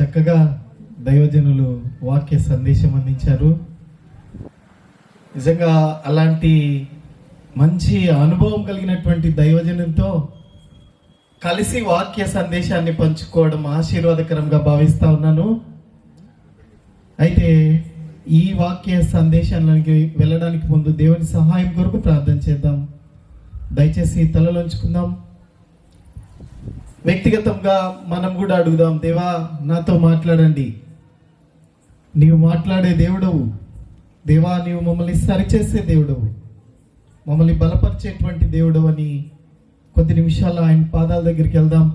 చక్కగా దైవజనులు వాక్య సందేశం అందించారు. నిజంగా అలాంటి మంచి అనుభవం కలిగినటువంటి దైవజనులతో కలిసి వాక్య సందేశాన్ని పంచుకోవడం ఆశీర్వాదకరంగా భావిస్తా ఉన్నాను. అయితే ఈ వాక్య సందేశానికి వెళ్ళడానికి ముందు దేవుని సహాయం కొరకు ప్రార్థన చేద్దాం. దయచేసి తలలోంచుకుందాం. వ్యక్తిగతంగా మనం కూడా అడుగుదాం, దేవా నాతో మాట్లాడండి, నీవు మాట్లాడే దేవుడవు, దేవా నీవు మమ్మల్ని సరిచేసే దేవుడవు, మమ్మల్ని బలపరిచేటువంటి దేవుడవు అని కొద్ది నిమిషాలు ఆయన పాదాల దగ్గరికి వెళ్దాం.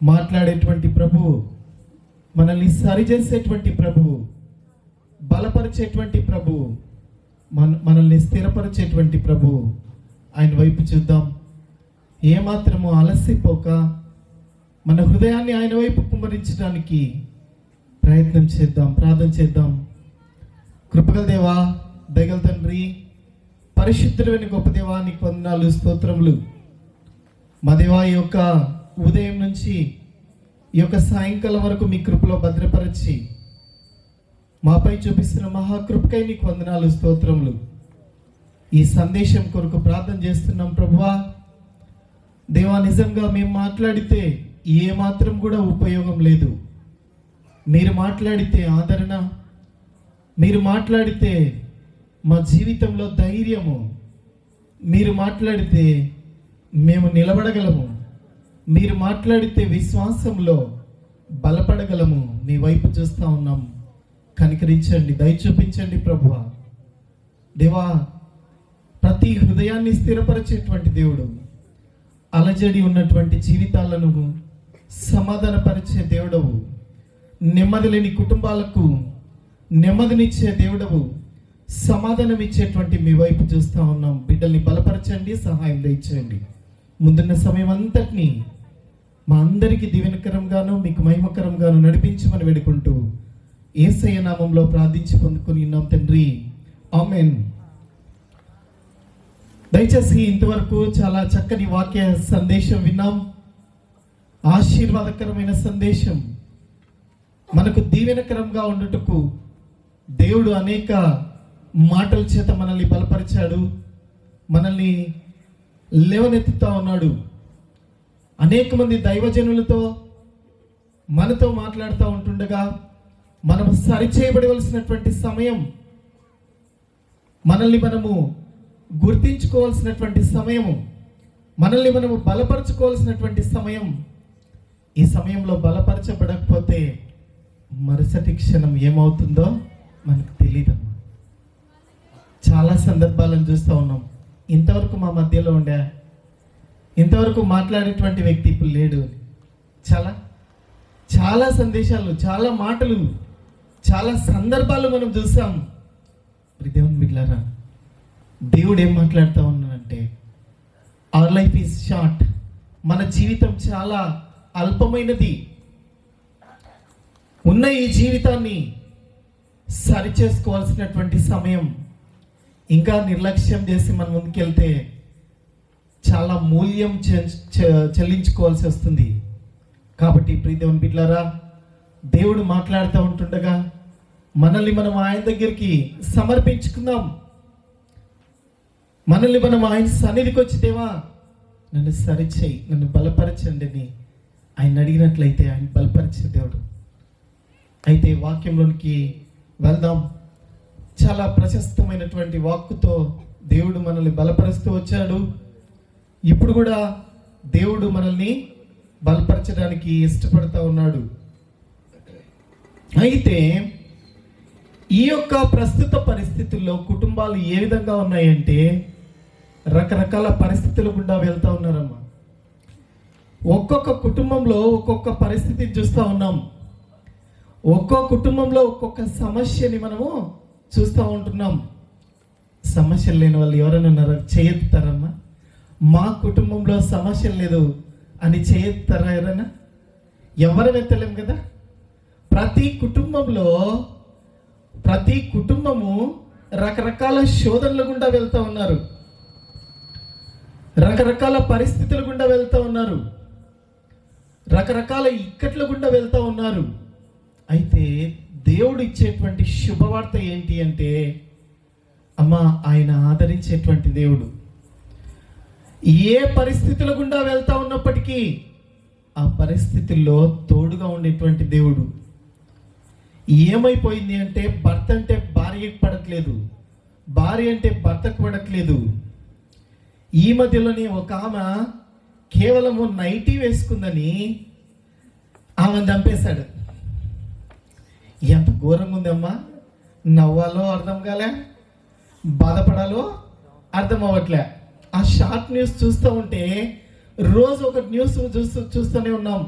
మాట్లాడేటువంటి ప్రభువు, మనల్ని సరిచేసేటువంటి ప్రభువు, బలపరిచేటువంటి ప్రభువు, మనల్ని స్థిరపరిచేటువంటి ప్రభువు, ఆయన వైపు చూద్దాం. ఏమాత్రము అలసిపోక మన హృదయాన్ని ఆయన వైపు కుమ్మరించడానికి ప్రయత్నం చేద్దాం, ప్రార్థన చేద్దాం. కృపగల దేవా, దయగల తండ్రి, పరిశుద్ధుడైన గొప్ప దేవా, నీకు వందనాలు, స్తోత్రములు. మా దేవా, ఈ యొక్క ఉదయం నుంచి ఈ యొక్క సాయంకాలం వరకు మీ కృపలో భద్రపరిచి మాపై చూపిస్తున్న మహాకృపకై నీకు వందనాలు, స్తోత్రములు. ఈ సందేశం కొరకు ప్రార్థన చేస్తున్నాం ప్రభువా. దేవా, నిజంగా మేము మాట్లాడితే ఏ మాత్రం కూడా ఉపయోగం లేదు. మీరు మాట్లాడితే ఆదరణ, మీరు మాట్లాడితే మా జీవితంలో ధైర్యము, మీరు మాట్లాడితే మేము నిలబడగలము, మీరు మాట్లాడితే విశ్వాసంలో బలపడగలము. మీ వైపు చూస్తూ ఉన్నాం, కనికరించండి, దయ చూపించండి ప్రభువా. దేవా, ప్రతి హృదయాన్ని స్థిరపరిచేటువంటి దేవుడు, అలజడి ఉన్నటువంటి జీవితాలను సమాధానపరిచే దేవుడవు, నెమ్మది లేని కుటుంబాలకు నెమ్మదినిచ్చే దేవుడవు, సమాధానం ఇచ్చేటువంటి మీ వైపు చూస్తూ ఉన్నాం. బిడ్డల్ని బలపరచండి, సహాయం దయచేయండి. ముందున్న సమయం అంతటినీ మా అందరికీ దీవెనకరంగాను మీకు మహిమకరంగాను నడిపించమని వేడుకుంటూ యేసయ్య నామంలో ప్రార్థించి పొందుకొని ఉన్నాం తండ్రి, ఆమేన్. దయచేసి ఇంతవరకు చాలా చక్కని వాక్య సందేశం విన్నాం. ఆశీర్వాదకరమైన సందేశం, మనకు దీవెనకరంగా ఉండుటకు దేవుడు అనేక మాటల చేత మనల్ని బలపరిచాడు, మనల్ని లేవనెత్తుతా ఉన్నాడు. అనేక మంది దైవజనులతో మనతో మాట్లాడుతూ ఉంటుండగా మనం సరిచేయబడవలసినటువంటి సమయం, మనల్ని మనము గుర్తించుకోవాల్సినటువంటి సమయము, మనల్ని మనము బలపరచుకోవాల్సినటువంటి సమయం. ఈ సమయంలో బలపరచబడకపోతే మరుసటి క్షణం ఏమవుతుందో మనకు తెలియదమ్మా. చాలా సందర్భాలను చూస్తూ ఉన్నాం. ఇంతవరకు మా మధ్యలో ఉండే, ఇంతవరకు మాట్లాడేటువంటి వ్యక్తి ఇప్పుడు లేడు. చాలా చాలా సందేశాలు, చాలా మాటలు, చాలా సందర్భాలు మనం చూసాం. దేవుని బిడ్డలారా, దేవుడు ఏం మాట్లాడుతూ ఉన్నాడంటే, అవర్ లైఫ్ ఈజ్ షార్ట్, మన జీవితం చాలా అల్పమైనది. ఉన్న ఈ జీవితాన్ని సరిచేసుకోవాల్సినటువంటి సమయం. ఇంకా నిర్లక్ష్యం చేసి మన ముందుకెళ్తే చాలా మూల్యం చెల్లించుకోవాల్సి వస్తుంది. కాబట్టి ప్రియదేవుని బిడ్డలారా, దేవుడు మాట్లాడుతూ ఉంటుండగా మనల్ని మనం ఆయన దగ్గరికి సమర్పించుకుందాం. మనల్ని మనం ఆయన సన్నిధికి వచ్చి, దేవా నన్ను సరిచేయి, నన్ను బలపరచండి అని ఆయన అడిగినట్లయితే ఆయన బలపరిచే దేవుడు. అయితే వాక్యంలోనికి వెళ్దాం. చాలా ప్రశస్తమైనటువంటి వాక్కుతో దేవుడు మనల్ని బలపరుస్తూ వచ్చాడు. ఇప్పుడు కూడా దేవుడు మనల్ని బలపరచడానికి ఇష్టపడుతూ ఉన్నాడు. అయితే ఈ యొక్క ప్రస్తుత పరిస్థితుల్లో కుటుంబాలు ఏ విధంగా ఉన్నాయంటే, రకరకాల పరిస్థితుల గుండా వెళ్తూ ఉన్నారమ్మా. ఒక్కొక్క కుటుంబంలో ఒక్కొక్క పరిస్థితిని చూస్తూ ఉన్నాం. ఒక్కొక్క కుటుంబంలో ఒక్కొక్క సమస్యని మనము చూస్తూ ఉంటున్నాం. సమస్యలు లేని వాళ్ళు ఎవరైనా చేయెత్తారమ్మా? మా కుటుంబంలో సమస్యలు లేదు అని చేయెత్తారా ఎవరైనా? ఎవరు ఎత్తలేం కదా. ప్రతి కుటుంబము రకరకాల శోధనల గుండా వెళ్తూ ఉన్నారు, రకరకాల పరిస్థితుల గుండా వెళ్తూ ఉన్నారు. రకరకాల ఇక్కట్ల గుండా వెళ్తూ ఉన్నారు. అయితే దేవుడు ఇచ్చేటువంటి శుభవార్త ఏంటి అంటే, అమ్మ, ఆయన ఆదరించేటువంటి దేవుడు. ఏ పరిస్థితుల గుండా వెళ్తా ఉన్నప్పటికీ ఆ పరిస్థితుల్లో తోడుగా ఉండేటువంటి దేవుడు. ఏమైపోయింది అంటే, భర్త అంటే భార్యకి పడట్లేదు, భార్య అంటే భర్తకు పడట్లేదు. ఈ మధ్యలోనే ఒక ఆమె కేవలము నైటీ వేసుకుందని ఆమెను చంపేశాడు. ఎంత ఘోరంగా ఉందమ్మా! నవ్వాలో అర్థం కాలే, బాధపడాలో అర్థం అవ్వట్లే. ఆ షార్ట్ న్యూస్ చూస్తూ ఉంటే రోజు ఒక న్యూస్ చూస్తూనే ఉన్నాం.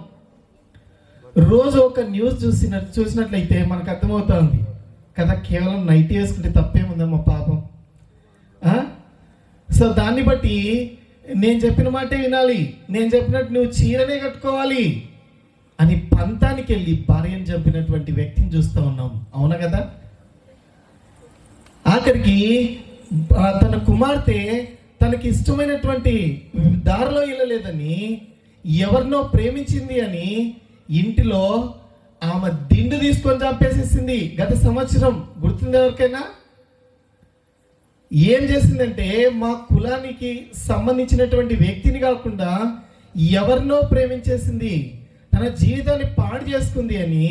రోజు ఒక న్యూస్ చూసినట్లయితే మనకు అర్థమవుతుంది కదా, కేవలం నైటీ వేసుకుంటే తప్పేముందమ్మా పాపం. సో దాన్ని బట్టి నేను చెప్పిన మాటే వినాలి, నేను చెప్పినట్టు నువ్వు చీరనే కట్టుకోవాలి అని పంతానికి వెళ్ళి భార్యను చంపినటువంటి వ్యక్తిని చూస్తూ ఉన్నాం. అవునా కదా? ఆఖరికి తన కుమార్తె తనకి ఇష్టమైనటువంటి దారిలో వెళ్ళలేదని, ఎవరినో ప్రేమించింది అని ఇంటిలో ఆమె దిండు తీసుకొని చంపేసేసింది. గత సంవత్సరం గుర్తుంది ఎవరికైనా? ఏం చేసిందంటే, మా కులానికి సంబంధించినటువంటి వ్యక్తిని కాకుండా ఎవరినో ప్రేమించేసింది, తన జీవితాన్ని పాడు చేసుకుంది అని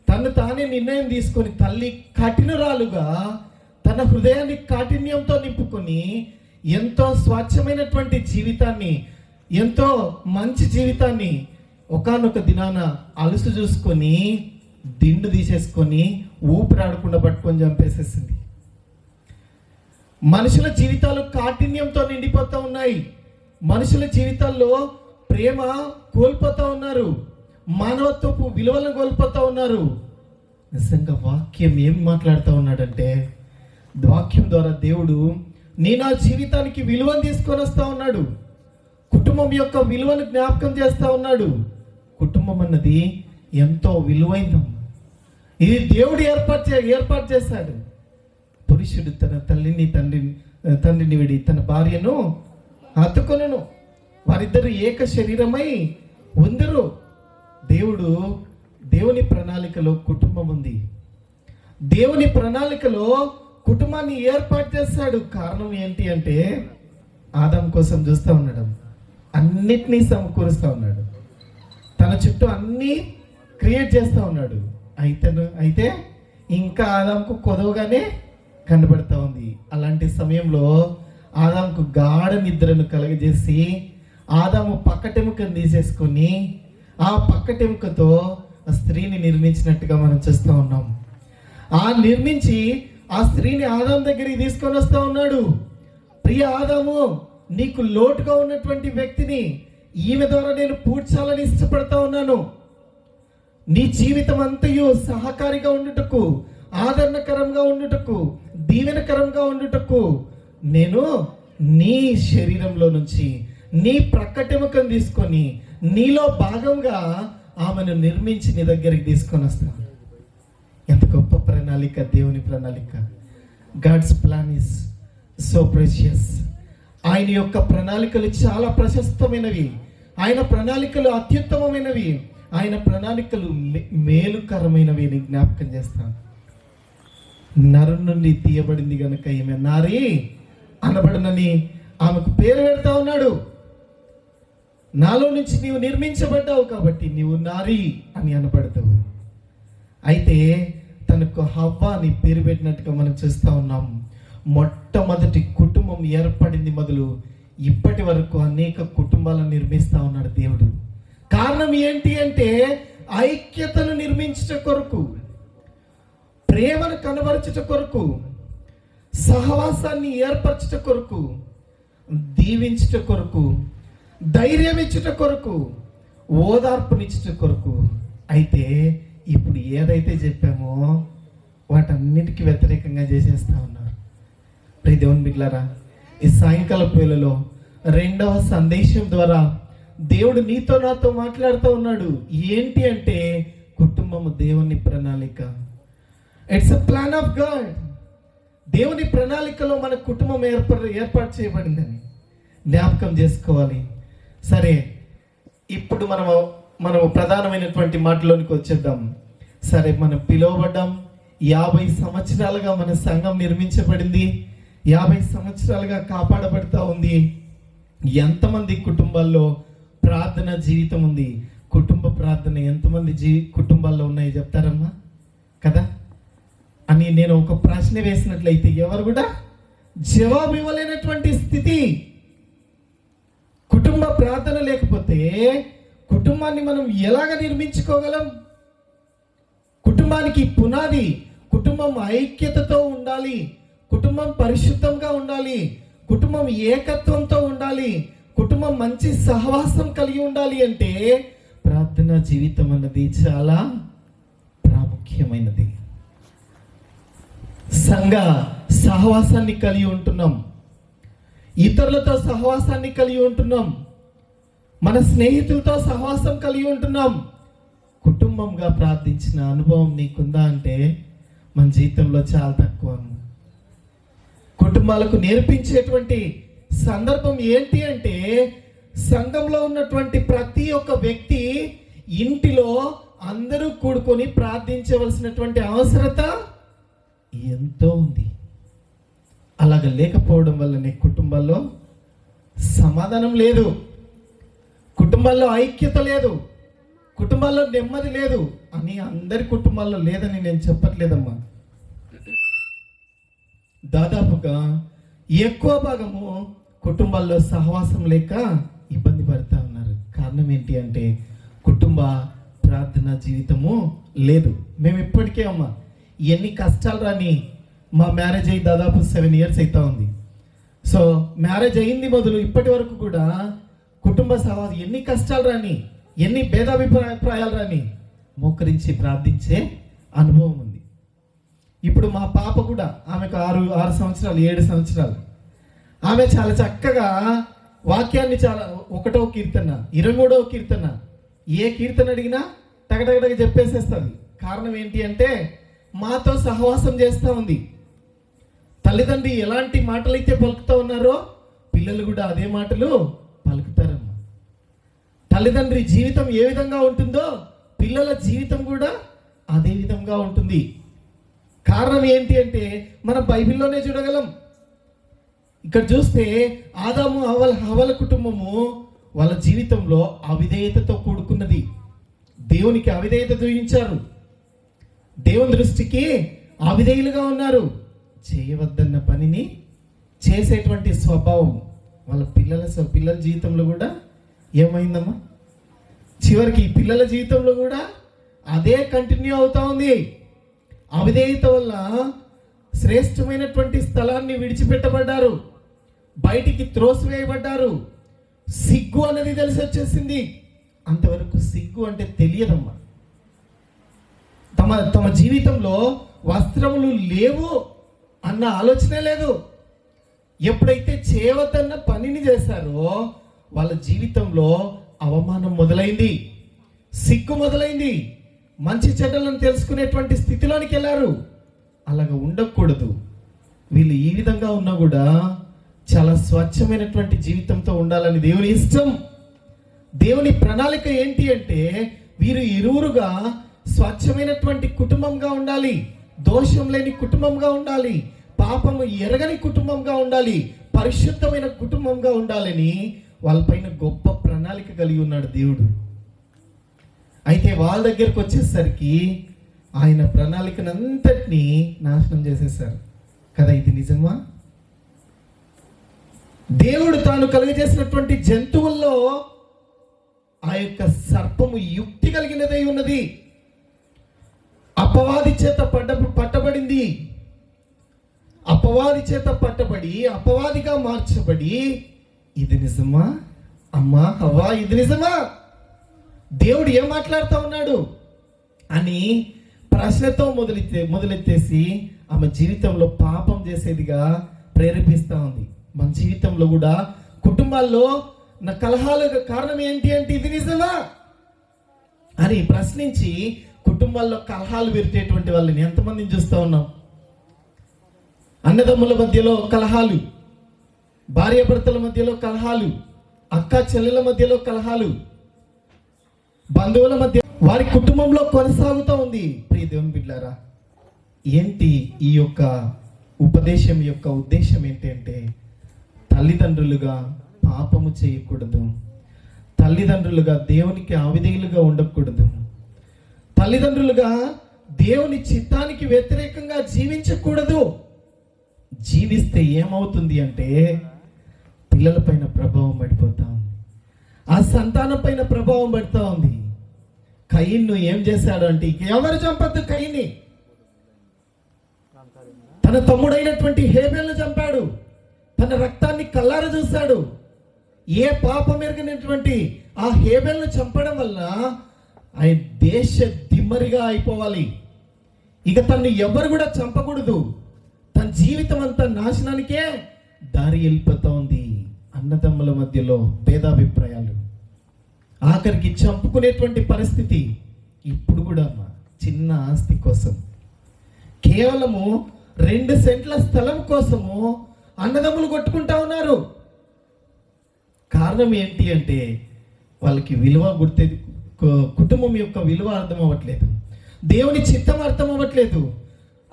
తను తానే నిర్ణయం తీసుకొని తల్లి కఠినరాలుగా తన హృదయాన్ని కాఠిన్యంతో నింపుకొని ఎంతో స్వచ్ఛమైనటువంటి జీవితాన్ని, ఎంతో మంచి జీవితాన్ని ఒకానొక దినాన అలుసు చూసుకొని దిండు తీసేసుకొని ఊపిరాడకుండా పట్టుకొని చంపేసేసింది. మనుషుల జీవితాలు కాఠిన్యంతో నిండిపోతూ ఉన్నాయి. మనుషుల జీవితాల్లో ప్రేమ కోల్పోతూ ఉన్నారు, మానవత్వపు విలువలను కోల్పోతూ ఉన్నారు. నిజంగా వాక్యం ఏం మాట్లాడుతూ ఉన్నాడంటే, వాక్యం ద్వారా దేవుడు నా జీవితానికి విలువను తీసుకొని వస్తూ ఉన్నాడు. కుటుంబం యొక్క విలువను జ్ఞాపకం చేస్తూ ఉన్నాడు. కుటుంబం అన్నది ఎంతో విలువైందమ్మ. ఇది దేవుడు ఏర్పాటు చేశాడు. పురుషుడు తన తండ్రిని విడి తన భార్యను హత్తుకొనెను, వారిద్దరు ఏక శరీరమై ఉందరు. దేవుని ప్రణాళికలో కుటుంబం ఉంది. దేవుని ప్రణాళికలో కుటుంబాన్ని ఏర్పాటు చేశాడు. కారణం ఏంటి అంటే, ఆదాం కోసం చూస్తూ ఉన్నాడు, అన్నిటినీ సమకూరుస్తూ ఉన్నాడు, తన చుట్టూ అన్నీ క్రియేట్ చేస్తూ ఉన్నాడు. అయితే ఇంకా ఆదాంకు కొదవగానే కనబడతా ఉంది. అలాంటి సమయంలో ఆదాంకు గాఢ నిద్రను కలుగజేసి ఆదాము పక్కటెముకను తీసేసుకొని ఆ పక్కటెముకతో ఆ స్త్రీని నిర్మించినట్టుగా మనం చూస్తూ ఉన్నాం. నిర్మించి ఆ స్త్రీని ఆదాం దగ్గరికి తీసుకొని వస్తూ ఉన్నాడు. ప్రియ ఆదాము, నీకు లోటుగా ఉన్నటువంటి వ్యక్తిని ఈమె ద్వారా నేను పూడ్చాలని ఇష్టపడతా ఉన్నాను. నీ జీవితం అంతయు సహకారిగా ఉండుటకు, ఆదరణకరంగా ఉండుటకు, దీవెనకరంగా ఉండుటకు నేను నీ శరీరంలో నుంచి నీ ప్రక్కటెముకను తీసుకొని నీలో భాగంగా ఆమెను నిర్మించి నీ దగ్గరికి తీసుకొని వస్తాను. ఎంత గొప్ప ప్రణాళిక, దేవుని ప్రణాళిక. God's plan is so precious. ఆయన యొక్క ప్రణాళికలు చాలా ప్రశస్తమైనవి, ఆయన ప్రణాళికలు అత్యుత్తమమైనవి, ఆయన ప్రణాళికలు మేలుకరమైనవి అని జ్ఞాపకం చేస్తాను. నరు నుండి తీయబడింది కనుక ఈమె నారి అనబడనని ఆమెకు పేరు పెడతా ఉన్నాడు. నాలో నుంచి నీవు నిర్మించబడ్డావు కాబట్టి నీవు నారి అని అనబడతావు. అయితే తనకు హవ్వ అని పేరు పెట్టినట్టుగా మనం చూస్తూ ఉన్నాం. మొట్టమొదటి కుటుంబం ఏర్పడింది మొదలు ఇప్పటి వరకు అనేక కుటుంబాలను నిర్మిస్తూ ఉన్నాడు దేవుడు. కారణం ఏంటి అంటే, ఐక్యతను నిర్మించుట కొరకు, ప్రేమను కనబరచుట కొరకు, సహవాసాన్ని ఏర్పరచుట కొరకు, దీవించుట కొరకు, ధైర్యం ఇచ్చుట కొరకు, ఓదార్పునిచ్చుట కొరకు. అయితే ఇప్పుడు ఏదైతే చెప్పామో వాటన్నిటికీ వ్యతిరేకంగా చేసేస్తా ఉన్నారు. ప్రియ దేవుని బిడ్డలారా, ఈ సాయంకాల వేళలో రెండవ సందేశం ద్వారా దేవుడు నీతో నాతో మాట్లాడుతూ ఉన్నాడు. ఏంటి అంటే, కుటుంబము దేవుని ప్రణాళిక. It's a plan of God. దేవుని ప్రణాళికలో మన కుటుంబం ఏర్పాటు చేయబడిందని జ్ఞాపకం చేసుకోవాలి. సరే, ఇప్పుడు మనం మనం ప్రధానమైనటువంటి మాటలోనికి వచ్చేద్దాం. సరే, మనం పిలువబడ్డాం. 50 సంవత్సరాలుగా మన సంఘం నిర్మించబడింది. 50 సంవత్సరాలుగా కాపాడబడతా ఉంది. ఎంతమంది కుటుంబాల్లో ప్రార్థన జీవితం ఉంది? కుటుంబ ప్రార్థన ఎంతమంది కుటుంబాల్లో ఉన్నాయి చెప్తారమ్మా కదా అని నేను ఒక ప్రశ్న వేసినట్లయితే ఎవరు కూడా జవాబు ఇవ్వలేనటువంటి స్థితి. కుటుంబ ప్రార్థన లేకపోతే కుటుంబాన్ని మనం ఎలాగ నిర్మించుకోగలం? కుటుంబానికి పునాది, కుటుంబం ఐక్యతతో ఉండాలి, కుటుంబం పరిశుద్ధంగా ఉండాలి, కుటుంబం ఏకత్వంతో ఉండాలి, కుటుంబం మంచి సహవాసం కలిగి ఉండాలి అంటే ప్రార్థనా జీవితం అన్నది చాలా ప్రాముఖ్యమైనది. సంఘ సహవాసాన్ని కలిగి ఉంటున్నాం, ఇతరులతో సహవాసాన్ని కలిగి ఉంటున్నాం, మన స్నేహితులతో సహవాసం కలిగి ఉంటున్నాం. కుటుంబంగా ప్రార్థించిన అనుభవం నీకుందా అంటే మన జీవితంలో చాలా తక్కువ. కుటుంబాలకు నేర్పించేటువంటి సందర్భం ఏంటి అంటే సంఘంలో ఉన్నటువంటి ప్రతి ఒక్క వ్యక్తి ఇంటిలో అందరూ కూడుకొని ప్రార్థించవలసినటువంటి అవసరత ఎంతో ఉంది. అలాగ లేకపోవడం వల్లనే కుటుంబాల్లో సమాధానం లేదు, కుటుంబాల్లో ఐక్యత లేదు, కుటుంబాల్లో నెమ్మది లేదు అని అందరి కుటుంబాల్లో లేదని నేను చెప్పట్లేదమ్మా. దాదాపుగా ఎక్కువ భాగము కుటుంబాల్లో సహవాసం లేక ఇబ్బంది పడుతూ ఉన్నారు. కారణం ఏంటి అంటే కుటుంబ ప్రార్థన జీవితము లేదు. మేము ఇప్పటికే అమ్మా ఎన్ని కష్టాలు రాని మా మ్యారేజ్ అయ్యి దాదాపు 7 years అవుతా ఉంది. సో మ్యారేజ్ అయింది మొదలు ఇప్పటి వరకు కూడా కుటుంబ సహవాసం ఎన్ని కష్టాలు రాని, ఎన్ని భేదాభిప్రాయాలు రాని మోకరించి ప్రార్థించే అనుభవం ఉంది. ఇప్పుడు మా పాప కూడా, ఆమెకు 6 సంవత్సరాలు 7 సంవత్సరాలు, ఆమె చాలా చక్కగా వాక్యాన్ని చాలా 1వ కీర్తన 23వ కీర్తన ఏ కీర్తన అడిగినా టగటగటగ చెప్పేసేస్తుంది. కారణం ఏంటి అంటే మాతో సహవాసం చేస్తూ ఉంది. తల్లిదండ్రి ఎలాంటి మాటలు అయితే పలుకుతూ ఉన్నారో పిల్లలు కూడా అదే మాటలు పలుకుతారమ్మా. తల్లిదండ్రి జీవితం ఏ విధంగా ఉంటుందో పిల్లల జీవితం కూడా అదే విధంగా ఉంటుంది. కారణం ఏంటి అంటే మనం బైబిల్లోనే చూడగలం. ఇక్కడ చూస్తే ఆదాము హవ్వల కుటుంబము వాళ్ళ జీవితంలో అవిధేయతతో కూడుకున్నది. దేవునికి అవిధేయత చూపించారు, దేవుని దృష్టికి అవిధేయులుగా ఉన్నారు. చేయవద్దన్న పనిని చేసేటువంటి స్వభావం వాళ్ళ పిల్లల జీవితంలో కూడా ఏమైందమ్మా? చివరికి పిల్లల జీవితంలో కూడా అదే కంటిన్యూ అవుతా ఉంది. అవిధేయత వల్ల శ్రేష్టమైనటువంటి స్థలాన్ని విడిచిపెట్టబడ్డారు, బయటికి త్రోసివేయబడ్డారు. సిగ్గు అనేది తెలిసి వచ్చేసింది. అంతవరకు సిగ్గు అంటే తెలియదమ్మా. తమ జీవితంలో వస్త్రములు లేవు అన్న ఆలోచనే లేదు. ఎప్పుడైతే చేయవద్దన్న పనిని చేశారో వాళ్ళ జీవితంలో అవమానం మొదలైంది, సిగ్గు మొదలైంది, మంచి చెడ్డలను తెలుసుకునేటువంటి స్థితిలోనికి వెళ్ళారు. అలాగా ఉండకూడదు. వీళ్ళు ఈ విధంగా ఉన్నా కూడా చాలా స్వచ్ఛమైనటువంటి జీవితంతో ఉండాలని దేవుని ఇష్టం. దేవుని ప్రణాళిక ఏంటి అంటే వీరు ఇరువురుగా స్వచ్ఛమైనటువంటి కుటుంబంగా ఉండాలి, దోషం లేని కుటుంబంగా ఉండాలి, పాపము ఎరగని కుటుంబంగా ఉండాలి, పరిశుద్ధమైన కుటుంబంగా ఉండాలని వాళ్ళపైన గొప్ప ప్రణాళిక కలిగి ఉన్నాడు దేవుడు. అయితే వాళ్ళ దగ్గరకు వచ్చేసరికి ఆయన ప్రణాళికనంతటినీ నాశనం చేసేసారు కదా. ఇది నిజమా? దేవుడు తాను కలుగజేసినటువంటి జంతువుల్లో ఆ యొక్క సర్పము యుక్తి కలిగినదై ఉన్నది. అపవాది చేత పట్టబడింది. అపవాది చేత పట్టబడి అపవాదిగా మార్చబడి ఇది నిజమా అమ్మా హవ్వా? ఇది నిజమా? దేవుడు ఏం మాట్లాడుతూ ఉన్నాడు అని ప్రశ్నతో మొదలెత్తేసి ఆమె జీవితంలో పాపం చేసేదిగా ప్రేరేపిస్తూ ఉంది. మన జీవితంలో కూడా కుటుంబాల్లో నా కలహాలకు కారణం ఏంటి అంటే ఇది నిజమా అని ప్రశ్నించి కుటుంబాల్లో కలహాలు పెరిగేటువంటి వాళ్ళని ఎంతమందిని చూస్తూ ఉన్నాం? అన్నదమ్ముల మధ్యలో కలహాలు, భార్యాభర్తల మధ్యలో కలహాలు, అక్క చెల్లెల మధ్యలో కలహాలు, బంధువుల మధ్య, వారి కుటుంబంలో కొనసాగుతూ ఉంది. ప్రియ దేవుని బిడ్డలారా, ఏంటి ఈ యొక్క ఉపదేశం యొక్క ఉద్దేశం ఏంటంటే, తల్లిదండ్రులుగా పాపము చేయకూడదు, తల్లిదండ్రులుగా దేవునికి అవిధేయులుగా ఉండకూడదు, తల్లిదండ్రులుగా దేవుని చిత్తానికి వ్యతిరేకంగా జీవించకూడదు. జీవిస్తే ఏమవుతుంది అంటే పిల్లల పైన ప్రభావం పడిపోతా ఉంది, ఆ సంతానం పైన ప్రభావం పడుతూ ఉంది. కయీన్ను ఏం చేశాడు అంటే, ఎవరు చంపద్దు కయీన్ని, తన తమ్ముడైనటువంటి హేబెల్ను చంపాడు, తన రక్తాన్ని కల్లార చూశాడు. ఏ పాపం ఎరగనటువంటి ఆ హేబెల్ను చంపడం వల్ల ఆయన దేశ దిమ్మరిగా అయిపోవాలి. ఇక తను ఎవరు కూడా చంపకూడదు, తన జీవితం అంతా నాశనానికే దారి వెళ్ళిపోతా ఉంది. అన్నదమ్ముల మధ్యలో భేదాభిప్రాయాలు, ఆఖరికి చంపుకునేటువంటి పరిస్థితి. ఇప్పుడు కూడా చిన్న ఆస్తి కోసం, కేవలము 2 సెంట్ల స్థలం కోసము అన్నదమ్ములు కొట్టుకుంటా ఉన్నారు. కారణం ఏంటి అంటే వాళ్ళకి విలువ కుటుంబం యొక్క విలువ అర్థం అవ్వట్లేదు, దేవుని చిత్తం అర్థం అవ్వట్లేదు,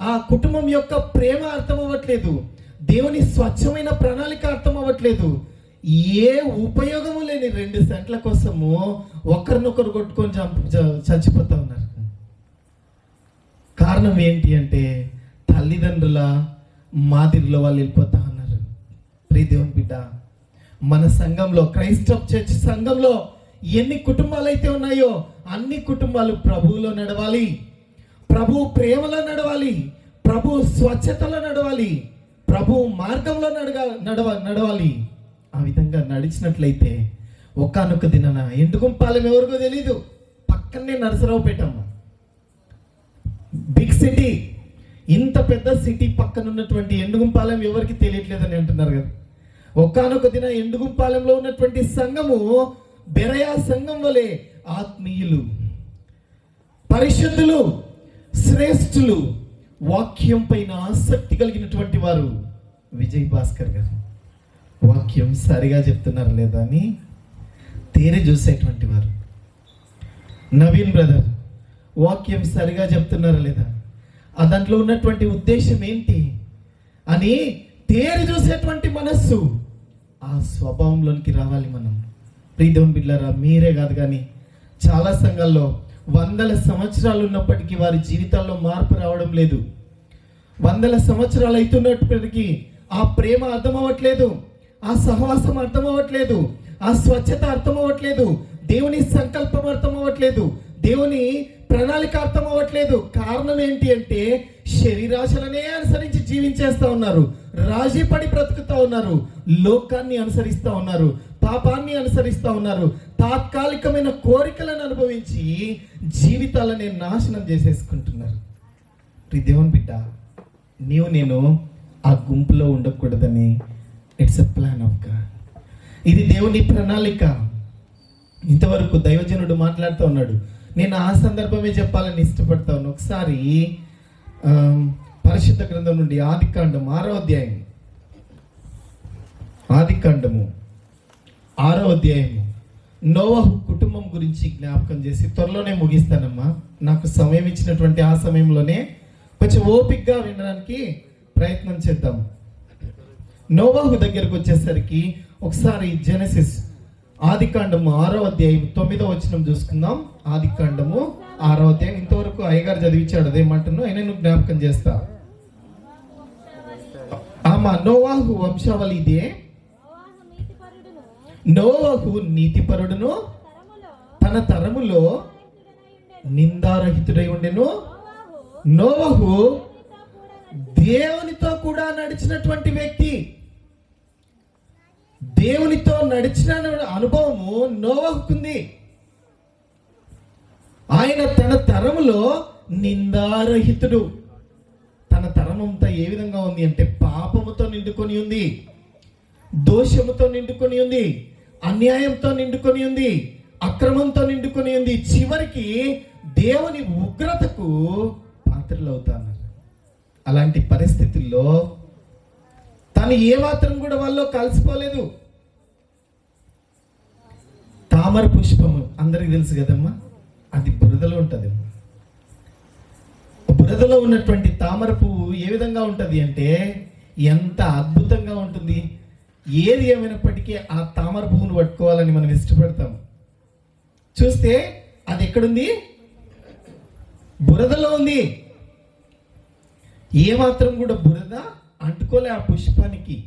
ఆ కుటుంబం యొక్క ప్రేమ అర్థం అవ్వట్లేదు, దేవుని స్వచ్ఛమైన ప్రణాళిక అర్థం అవ్వట్లేదు. ఏ ఉపయోగము లేని 2 సెంట్ల కోసము ఒకరినొకరు కొట్టుకొని చచ్చిపోతా ఉన్నారు. కారణం ఏంటి అంటే తల్లిదండ్రుల మాదిరిలో వాళ్ళు వెళ్ళిపోతా ఉన్నారు. ప్రియ దేవుని బిడ్డ, మన సంఘంలో, క్రైస్తవ చర్చ్ సంఘంలో ఎన్ని కుటుంబాలు అయితే ఉన్నాయో అన్ని కుటుంబాలు ప్రభువులో నడవాలి, ప్రభు ప్రేమలో నడవాలి, ప్రభు స్వచ్ఛతలో నడవాలి, ప్రభు మార్గంలో నడవాలి. ఆ విధంగా నడిచినట్లయితే ఒకానొక దినాన ఎండుగుంపాలెం ఎవరికో తెలీదు, పక్కనే నరసరావుపేటమ్మ, బిగ్ సిటీ, ఇంత పెద్ద సిటీ పక్కన ఉన్నటువంటి ఎండుగుంపాలెం ఎవరికి తెలియట్లేదని అంటున్నారు కదా. ఒకానొక దిన ఎండుగుంపాలెంలో ఉన్నటువంటి సంఘము బెరయా సంఘం వలె ఆత్మీయులు, పరిశుద్ధులు, శ్రేష్ఠులు, వాక్యం పైన ఆసక్తి కలిగినటువంటి వారు. విజయ్ భాస్కర్ గారు వాక్యం సరిగా చెప్తున్నారు లేదా అని తేరి చూసేటువంటి వారు. నవీన్ బ్రదర్ వాక్యం సరిగా చెప్తున్నారా లేదా, ఆ దాంట్లో ఉన్నటువంటి ఉద్దేశం ఏంటి అని తేరి చూసేటువంటి మనస్సు, ఆ స్వభావంలోనికి రావాలి మనం. ప్రియదేవుని బిడ్డలారా, మీరే కాదు కానీ చాలా సంఘాల్లో 100 సంవత్సరాలు ఉన్నప్పటికీ వారి జీవితాల్లో మార్పు రావడం లేదు. 100 సంవత్సరాలు అవుతున్నప్పటికీ ఆ ప్రేమ అర్థం అవ్వట్లేదు, ఆ సహవాసం అర్థం అవ్వట్లేదు, ఆ స్వచ్ఛత అర్థం అవ్వట్లేదు, దేవుని సంకల్పం అర్థం అవ్వట్లేదు, దేవుని ప్రణాళిక అర్థం అవ్వట్లేదు. కారణం ఏంటి అంటే శరీరాశలనే అనుసరించి జీవించేస్తా ఉన్నారు, రాజీ పడి బ్రతుకుతా ఉన్నారు, లోకాన్ని అనుసరిస్తా ఉన్నారు, పాపాన్ని అనుసరిస్తా ఉన్నారు, తాత్కాలికమైన కోరికలను అనుభవించి జీవితాలని నాశనం చేసేసుకుంటున్నారు. దేవుని బిడ్డ, నేను ఆ గుంపులో ఉండకూడదని it's a plan of God. ఇది దేవుని ప్రణాళిక. ఇంతవరకు దైవజనుడు మాట్లాడుతూ ఉన్నాడు, నేను ఆ సందర్భమే చెప్పాలని ఇష్టపడతా ఉన్నాను. ఒకసారి పరిశుద్ధ గ్రంథం నుండి ఆదికాండం 6వ అధ్యాయం, ఆదికాండము 6వ అధ్యాయము నోవహు కుటుంబం గురించి జ్ఞాపకం చేసి త్వరలోనే ముగిస్తానమ్మా. నాకు సమయం ఇచ్చినటువంటి ఆ సమయంలోనే కొంచెం ఓపికగా వినడానికి ప్రయత్నం చేద్దాం. నోవహు దగ్గరకు వచ్చేసరికి ఒకసారి జెనసిస్ ఆదికాండము 6వ అధ్యాయం 9వ వచనం చూసుకుందాం. ఆదికాండము 6వ అధ్యాయం. ఇంతవరకు అయ్యగారు చదివించాడు, అదేమంటున్నావు అయినా నువ్వు జ్ఞాపకం చేస్తా. ఆమా నోవాహు వంశావళి ఇదే. నోవహు నీతిపరుడును తన తరములో నిందారహితుడై ఉండెను. నోవహు దేవునితో కూడా నడిచినటువంటి వ్యక్తి. దేవునితో నడిచిన అనుభవము నోవహుకుంది. ఆయన తన తరములో నిందారహితుడు. తన తరం అంతా ఏ విధంగా ఉంది అంటే పాపముతో నిండుకొని ఉంది, దోషముతో నిండుకొని ఉంది, అన్యాయంతో నిండుకొని ఉంది, అక్రమంతో నిండుకొని ఉంది. చివరికి దేవుని ఉగ్రతకు పాత్రలు అవుతారు. అలాంటి పరిస్థితుల్లో తను ఏ మాత్రం కూడా వాళ్ళలో కలిసిపోలేదు. తామర పుష్పము అందరికి తెలుసు కదమ్మా, బురదలో ఉంటుంది. బురదలో ఉన్నటువంటి తామర పువ్వు ఏ విధంగా ఉంటుంది అంటే ఎంత అద్భుతంగా ఉంటుంది. ఏది ఏమైనప్పటికీ ఆ తామర పువ్వును పట్టుకోవాలని మనం ఇష్టపడతాం. చూస్తే అది ఎక్కడుంది? బురదలో ఉంది. ఏమాత్రం కూడా బురద అంటుకోలే ఆ పుష్పానికి.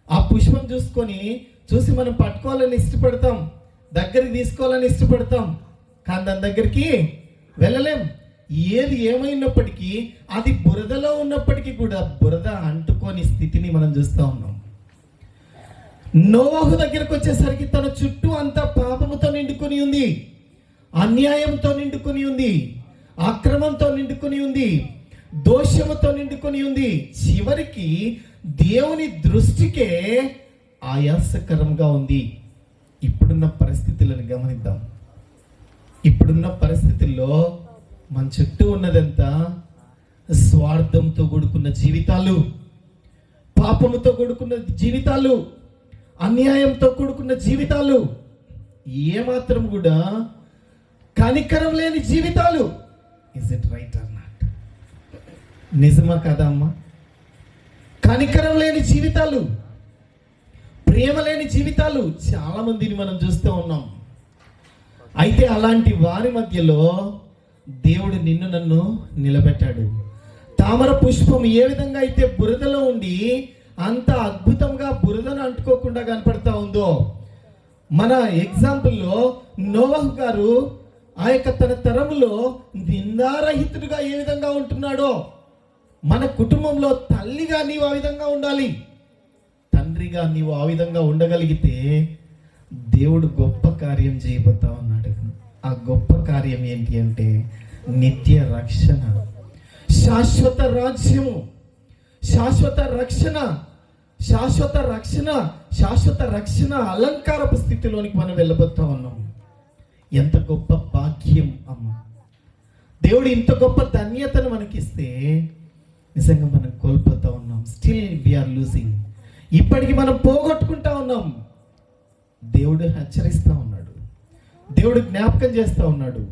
ఆ పుష్పం చూసి మనం పట్టుకోవాలని ఇష్టపడతాం, దగ్గరికి తీసుకోవాలని ఇష్టపడతాం, కానీ దాని దగ్గరికి వెళ్ళలేం. ఏది ఏమైనప్పటికీ అది బురదలో ఉన్నప్పటికీ కూడా బురద అంటుకోని స్థితిని మనం చూస్తూ ఉన్నాం. నోవాహు దగ్గరకు వచ్చేసరికి తన చుట్టూ అంతా పాపముతో నిండుకొని ఉంది, అన్యాయంతో నిండుకొని ఉంది, అక్రమంతో నిండుకొని ఉంది, దోషముతో నిండుకొని ఉంది. చివరికి దేవుని దృష్టికే ఆయాసకరంగా ఉంది. ఇప్పుడున్న పరిస్థితులను గమనిద్దాం. ఇప్పుడున్న పరిస్థితుల్లో మన చుట్టూ ఉన్నదంతా స్వార్థంతో కూడుకున్న జీవితాలు, పాపముతో కూడుకున్న జీవితాలు, అన్యాయంతో కూడుకున్న జీవితాలు, ఏమాత్రం కూడా కనికరం లేని జీవితాలు. Is it right are not? నిజమా కదా అమ్మా? కనికరం లేని జీవితాలు, ప్రేమ లేని జీవితాలు చాలా మందిని మనం చూస్తూ ఉన్నాం. అయితే అలాంటి వారి మధ్యలో దేవుడు నిన్ను నన్ను నిలబెట్టాడు. తామర పుష్పం ఏ విధంగా అయితే బురదలో ఉండి అంత అద్భుతంగా బురదను అంటుకోకుండా కనపడతా ఉందో, మన ఎగ్జాంపుల్లో నోవహు గారు ఆ యొక్క తన తరములో నిందారహితుడుగా ఏ విధంగా ఉంటున్నాడో, మన కుటుంబంలో తల్లిగా నీవు ఆ విధంగా ఉండాలి, తండ్రిగా నీవు ఆ విధంగా ఉండగలిగితే దేవుడు గొప్ప కార్యం చేయబోతా ఉన్నాడు. ఆ గొప్ప కార్యం ఏంటి అంటే నిత్య రక్షణ, శాశ్వత రాజ్యము, శాశ్వత రక్షణ, శాశ్వత రక్షణ, శాశ్వత రక్షణ అలంకారపు స్థితిలోనికి మనం వెళ్ళబోతా ఉన్నాం. ఎంత గొప్ప భాగ్యం అమ్మ! దేవుడు ఇంత గొప్ప ధన్యతను మనకిస్తే నిజంగా మనం కోల్పోతా ఉన్నాం. Still we're losing. ఇప్పటికి మనం పోగొట్టుకుంటా ఉన్నాం. దేవుడు హెచ్చరిస్తూ ఉన్నాడు, దేవుడు జ్ఞాపకం చేస్తూ ఉన్నాడు.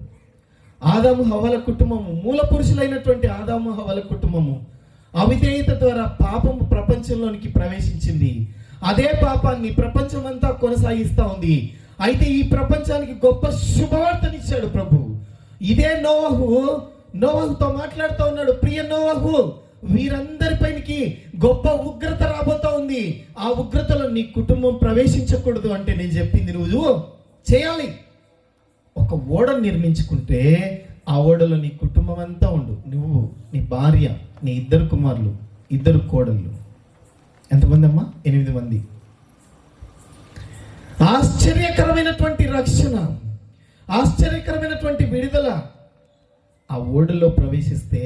ఆదాము హవ్వల కుటుంబము, మూల పురుషులైనటువంటి ఆదాము హవ్వల కుటుంబము అవిధేయత ద్వారా పాపము ప్రపంచంలోనికి ప్రవేశించింది. అదే పాపాన్ని ప్రపంచం అంతా కొనసాగిస్తూ ఉంది. అయితే ఈ ప్రపంచానికి గొప్ప శుభవార్తనిచ్చాడు ప్రభు. ఇదే నోవహుతో మాట్లాడుతూ ఉన్నాడు. ప్రియ నోవహు, వీరందరిపైకి గొప్ప ఉగ్రత రాబోతా ఉంది. ఆ ఉగ్రతలో నీ కుటుంబం ప్రవేశించకూడదు అంటే నేను చెప్పింది నువ్వు చేయాలి. ఒక ఓడను నిర్మించుకుంటే ఆ ఓడలో నీ కుటుంబం అంతా ఉండు. నువ్వు, నీ భార్య, నీ 2 కుమారులు, 2 కోడళ్ళు. ఎంతమంది అమ్మా? 8 మంది. ఆశ్చర్యకరమైనటువంటి రక్షణ, ఆశ్చర్యకరమైనటువంటి విడుదల. ఆ ఓడలో ప్రవేశిస్తే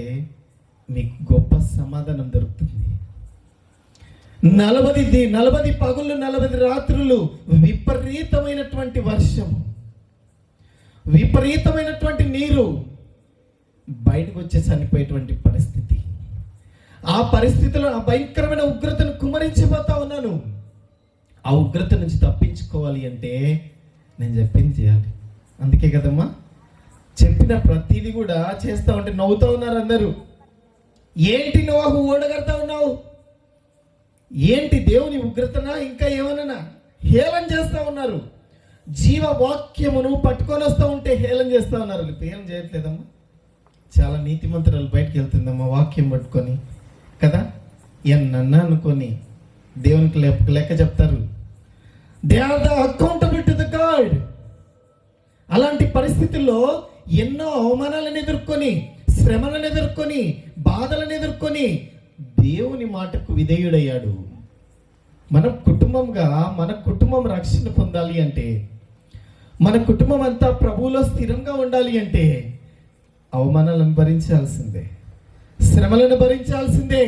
మీకు గొప్ప సమాధానం దొరుకుతుంది. 40 పగుళ్ళు 40 రాత్రులు విపరీతమైనటువంటి వర్షం, విపరీతమైనటువంటి నీరు, బయటకు వచ్చే చనిపోయేటువంటి పరిస్థితి. ఆ పరిస్థితిలో ఆ భయంకరమైన ఉగ్రతను కుమ్మరించిపోతా ఉన్నాను. ఆ ఉగ్రత నుంచి తప్పించుకోవాలి అంటే నేను చెప్పింది చేయాలి. అందుకే కదమ్మా చెప్పిన ప్రతిదీ కూడా చేస్తా ఉంటే నవ్వుతూ ఉన్నారు అందరూ. ఏంటి నోవహు ఓడగడతా ఉన్నావు? ఏంటి దేవుని ఉగ్రతనా ఇంకా ఏమన్నా హేళన చేస్తా ఉన్నారు. జీవ వాక్యమును పట్టుకొని వస్తూ ఉంటే హేళన చేస్తా ఉన్నారు. ఏం చేయట్లేదమ్మా, చాలా నీతిమంతురాలు బయటకు వెళ్తుందమ్మా వాక్యం పట్టుకొని కదా, ఎన్నన్నా అనుకొని దేవునికి లెక్క చెప్తారు. They are the accountable to the God. అలాంటి పరిస్థితుల్లో ఎన్నో అవమానాలను ఎదుర్కొని, శ్రమలను ఎదుర్కొని, బాధలను ఎదుర్కొని దేవుని మాటకు విధేయుడయ్యాడు. మన కుటుంబం రక్షణ పొందాలి అంటే, మన కుటుంబం అంతా ప్రభువులో స్థిరంగా ఉండాలి అంటే అవమానాలను భరించాల్సిందే, శ్రమలను భరించాల్సిందే,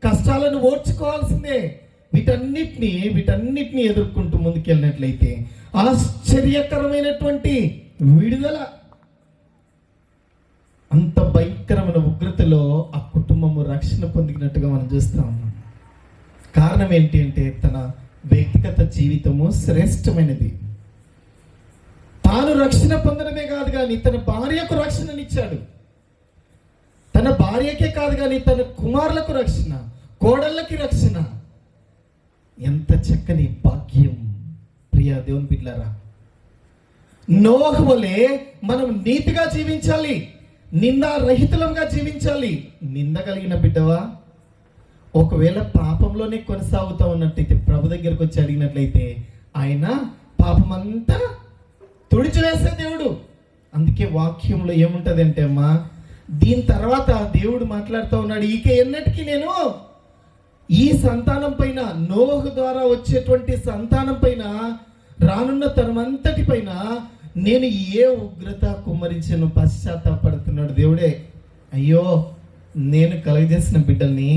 కష్టాలను ఓర్చుకోవాల్సిందే. వీటన్నిటిని ఎదుర్కొంటూ ముందుకెళ్ళినట్లయితే ఆశ్చర్యకరమైనటువంటి విడుదల. అంత భయంకరమైన ఉగ్రతలో ఆ కుటుంబము రక్షణ పొందినట్టుగా మనం చూస్తా ఉన్నాం. కారణం ఏంటి అంటే తన వ్యక్తిగత జీవితము శ్రేష్టమైనది. తాను రక్షణ పొందడమే కాదు కానీ తన భార్యకు రక్షణనిచ్చాడు. తన భార్యకే కాదు కానీ తన కుమారులకు రక్షణ, కోడళ్ళకి రక్షణ. ఎంత చక్కని భాగ్యం ప్రియ దేవుని బిడ్డలారా. నోవహు వలె మనం నీతిగా జీవించాలి, నిందారహితులంగా జీవించాలి. నింద కలిగిన బిడ్డవా, ఒకవేళ పాపంలోనే కొనసాగుతూ ఉన్నట్టయితే ప్రభు దగ్గరకు వచ్చి అడిగినట్లయితే ఆయన పాపమంతా తుడిచివేసే దేవుడు. అందుకే వాక్యంలో ఏముంటది అంటే అమ్మా, దీని తర్వాత దేవుడు మాట్లాడుతూ ఉన్నాడు, ఇక ఎన్నటికీ నేను ఈ సంతానం పైన, నోవహు ద్వారా వచ్చేటువంటి సంతానం పైన, రానున్న తరమంతటి పైన నేను ఏ ఉగ్రత కుమ్మరించను. పశ్చాత్తాపడుతున్నాడు దేవుడే. అయ్యో, నేను కలుగజేసిన బిడ్డల్ని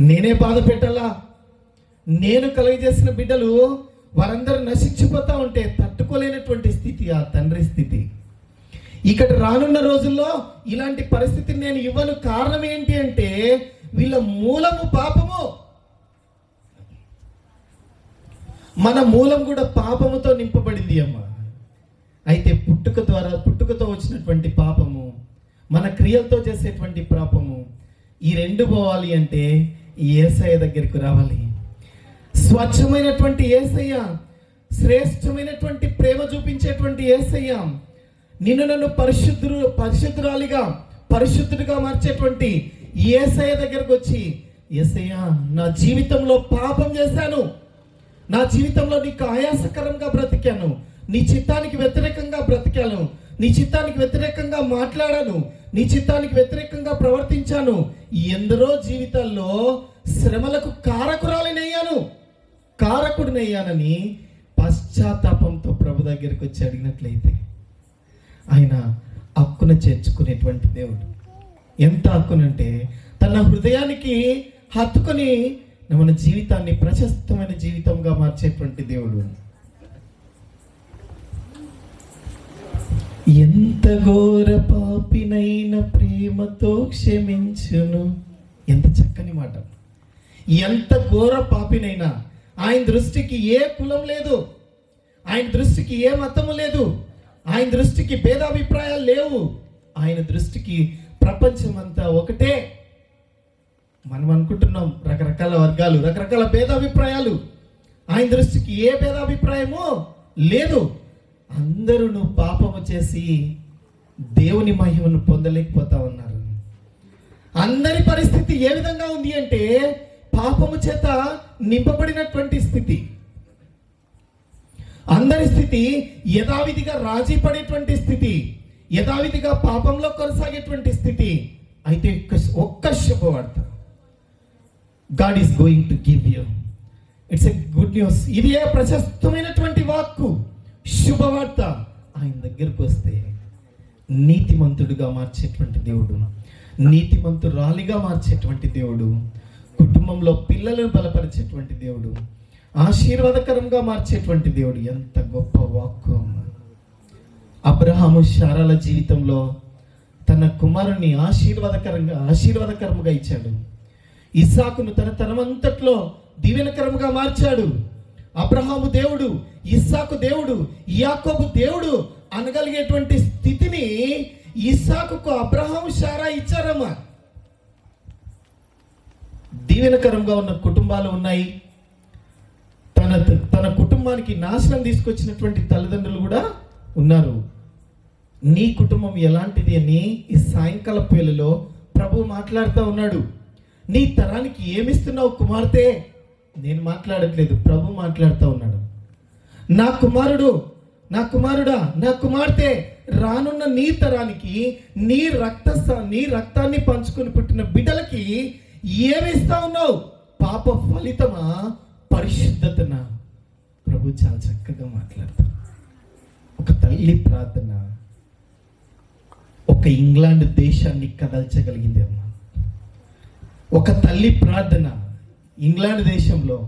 నేనే బాధ పెట్టాలా? నేను కలుగజేసిన బిడ్డలు వారందరూ నశించిపోతా ఉంటే తట్టుకోలేనటువంటి స్థితి ఆ తండ్రి స్థితి. ఇక్కడ రానున్న రోజుల్లో ఇలాంటి పరిస్థితిని నేను ఇవ్వను. కారణం ఏంటి అంటే వీళ్ళ మూలము పాపము. మన మూలం కూడా పాపముతో నింపబడింది అమ్మ. అయితే పుట్టుకతో వచ్చినటువంటి పాపము, మన క్రియలతో చేసేటువంటి పాపము, ఈ రెండు పోవాలి అంటే యేసయ్య దగ్గరికి రావాలి. స్వచ్ఛమైనటువంటి యేసయ్య, శ్రేష్టమైనటువంటి ప్రేమ చూపించేటువంటి యేసయ్య, నిన్ను నన్ను పరిశుద్ధురాలిగా పరిశుద్ధుడిగా మార్చేటువంటి యేసయ్య దగ్గరకు వచ్చి, యేసయ్య నా జీవితంలో పాపం చేశాను, నా జీవితంలో నీకు ఆయాసకరంగా బ్రతికాను, నీ చిత్తానికి వ్యతిరేకంగా బ్రతికాను, నీ చిత్తానికి వ్యతిరేకంగా మాట్లాడాను, నీ చిత్తానికి వ్యతిరేకంగా ప్రవర్తించాను, ఎందరో జీవితాల్లో శ్రమలకు కారకుడినయ్యానని పశ్చాత్తాపంతో ప్రభు దగ్గరికి వచ్చి అడిగినట్లయితే ఆయన హక్కున చేర్చుకునేటువంటి దేవుడు. ఎంత హక్కునంటే తన హృదయానికి హత్తుకొని మన జీవితాన్ని ప్రశస్తమైన జీవితంగా మార్చేటువంటి దేవుడు. ఎంత ఘోర పాపినైన ప్రేమతో క్షమించును. ఎంత చక్కని మాట. ఎంత ఘోర పాపినైనా ఆయన దృష్టికి ఏ కులం లేదు, ఆయన దృష్టికి ఏ మతము లేదు, ఆయన దృష్టికి భేదాభిప్రాయాలు లేవు. ఆయన దృష్టికి ప్రపంచం అంతా ఒకటే. మనం అనుకుంటున్నాం రకరకాల వర్గాలు, రకరకాల భేదాభిప్రాయాలు. ఆయన దృష్టికి ఏ భేదాభిప్రాయమో లేదు. అందరూ పాపము చేసి దేవుని మహిమను పొందలేకపోతా ఉన్నారు. అందరి పరిస్థితి ఏ విధంగా ఉంది అంటే పాపము చేత నింపబడినటువంటి స్థితి. అందరి స్థితి యథావిధిగా రాజీ పడేటువంటి స్థితి, యథావిధిగా పాపంలో కొనసాగేటువంటి స్థితి. అయితే ఒక్క శుభవార్త, God is going to give you. It's a good news. ఇది ఏ ప్రశస్తమైనటువంటి వాక్కు, శుభవార్త. ఆయన దగ్గరకు వస్తే నీతిమంతుడిగా మార్చేటువంటి దేవుడు, నీతిమంతురాలిగా మార్చేటువంటి దేవుడు, కుటుంబంలో పిల్లలను బలపరిచేటువంటి దేవుడు, ఆశీర్వాదకరంగా మార్చేటువంటి దేవుడు. ఎంత గొప్ప వాక్కు. అబ్రహాము శారాల జీవితంలో తన కుమారుని ఆశీర్వాదకరముగా ఇచ్చాడు. ఇస్సాకును తన తరమంతట్లో దీవెనకరముగా మార్చాడు. అబ్రహాము దేవుడు, ఇస్సాకు దేవుడు, యాకోబు దేవుడు అనగలిగేటువంటి స్థితిని ఇస్సాకుకు అబ్రహాము శారా ఇచ్చారమ్మా. దీవెనకరంగా ఉన్న కుటుంబాలు ఉన్నాయి. తన కుటుంబానికి నాశనం తీసుకొచ్చినటువంటి తల్లిదండ్రులు కూడా ఉన్నారు. నీ కుటుంబం ఎలాంటిది అని ఈ సాయంకాల వేళలో ప్రభు మాట్లాడుతూ ఉన్నాడు. నీ తరానికి ఏమిస్తున్నావు కుమార్తె? నేను మాట్లాడట్లేదు, ప్రభు మాట్లాడుతూ ఉన్నాడు. నా కుమారుడు, నా కుమారుడా, నా కుమార్తె, రానున్న నీ తరానికి నీ రక్తాన్ని పంచుకొని పుట్టిన బిడ్డలకి ఏమిస్తా ఉన్నావు? పాప ఫలితమా, పరిశుద్ధతనా? ప్రభు చాలా చక్కగా మాట్లాడతాడు. ఒక తల్లి ప్రార్థన ఒక ఇంగ్లాండ్ దేశాన్ని కదల్చగలిగింది అమ్మా. ఒక తల్లి ప్రార్థన ఇంగ్లాండ్ దేశంలో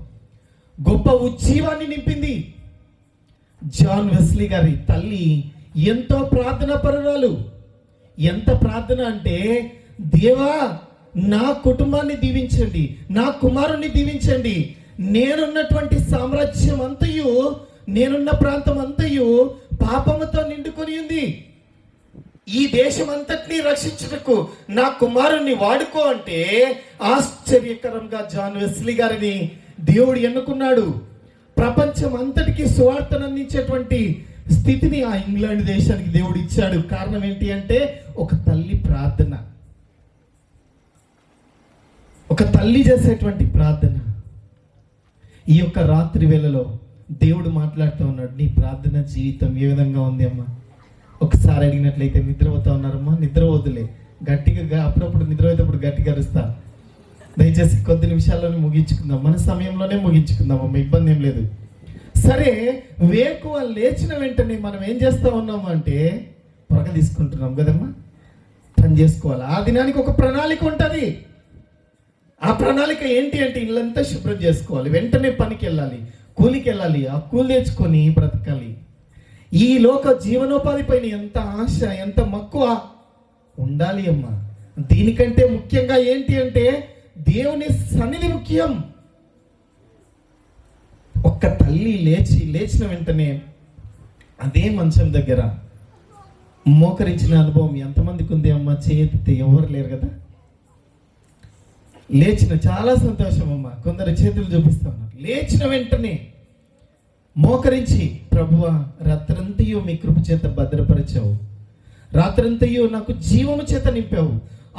గొప్ప ఉజ్జీవాన్ని నింపింది. జాన్ వెస్లీ గారి తల్లి ఎంతో ప్రార్థన పరురాలు. ఎంత ప్రార్థన అంటే, దేవా నా కుటుంబాన్ని దీవించండి, నా కుమారుణ్ణి దీవించండి, నేనున్నటువంటి సామ్రాజ్యం అంతయు, నేనున్న ప్రాంతం అంతయు పాపముతో నిండుకొని ఉంది. ఈ దేశం అంతటినీ రక్షించుటకు నా కుమారుణ్ణి వాడుకో అంటే ఆశ్చర్యకరంగా జాన్ వెస్లీ గారిని దేవుడు ఎన్నుకున్నాడు. ప్రపంచం అంతటికి సువార్తను అందించేటువంటి స్థితిని ఆ ఇంగ్లాండ్ దేశానికి దేవుడు ఇచ్చాడు. కారణం ఏంటి అంటే ఒక తల్లి ప్రార్థన, ఒక తల్లి చేసేటువంటి ప్రార్థన. ఈ యొక్క రాత్రి వేళలో దేవుడు మాట్లాడుతూ ఉన్నాడు, నీ ప్రార్థన జీవితం ఏ విధంగా ఉంది అమ్మా? ఒకసారి అడిగినట్లయితే నిద్రపోతా ఉన్నారమ్మా, నిద్ర వదిలే గట్టిగా, అప్పుడప్పుడు నిద్రపోయేటప్పుడు గట్టిగా అరుస్తా. దయచేసి కొద్ది నిమిషాల్లోనే ముగించుకుందాం, మన సమయంలోనే ముగించుకుందాం అమ్మ, ఇబ్బంది ఏం లేదు. సరే, వేకువ లేచిన వెంటనే మనం ఏం చేస్తా ఉన్నాము అంటే త్వరగా తీసుకుంటున్నాం కదమ్మా, పని చేసుకోవాలి. ఆ దినానికి ఒక ప్రణాళిక ఉంటుంది. ఆ ప్రణాళిక ఏంటి అంటే ఇల్లంతా శుభ్రం చేసుకోవాలి, వెంటనే పనికి వెళ్ళాలి, కూలికి వెళ్ళాలి, ఆ కూలి తెచ్చుకొని బ్రతకాలి. ఈ లోక జీవనోపాధి పైన ఎంత ఆశ, ఎంత మక్కువ ఉండాలి అమ్మా. దీనికంటే ముఖ్యంగా ఏంటి అంటే దేవుని సన్నిధి ముఖ్యం. ఒక్క తల్లి లేచిన వెంటనే అదే మంచం దగ్గర మోకరించిన అనుభవం ఎంతమందికి ఉంది అమ్మ? చేయెత్తితే ఎవరు లేరు కదా. లేచిన చాలా సంతోషం అమ్మ, కొందరు చేతులు చూపిస్తా ఉన్నారు. లేచిన వెంటనే మోకరించి, ప్రభువా రాత్రంతయు మీ కృప చేత భద్రపరిచావు, రాత్రంతయు నాకు జీవము చేత నింపావు,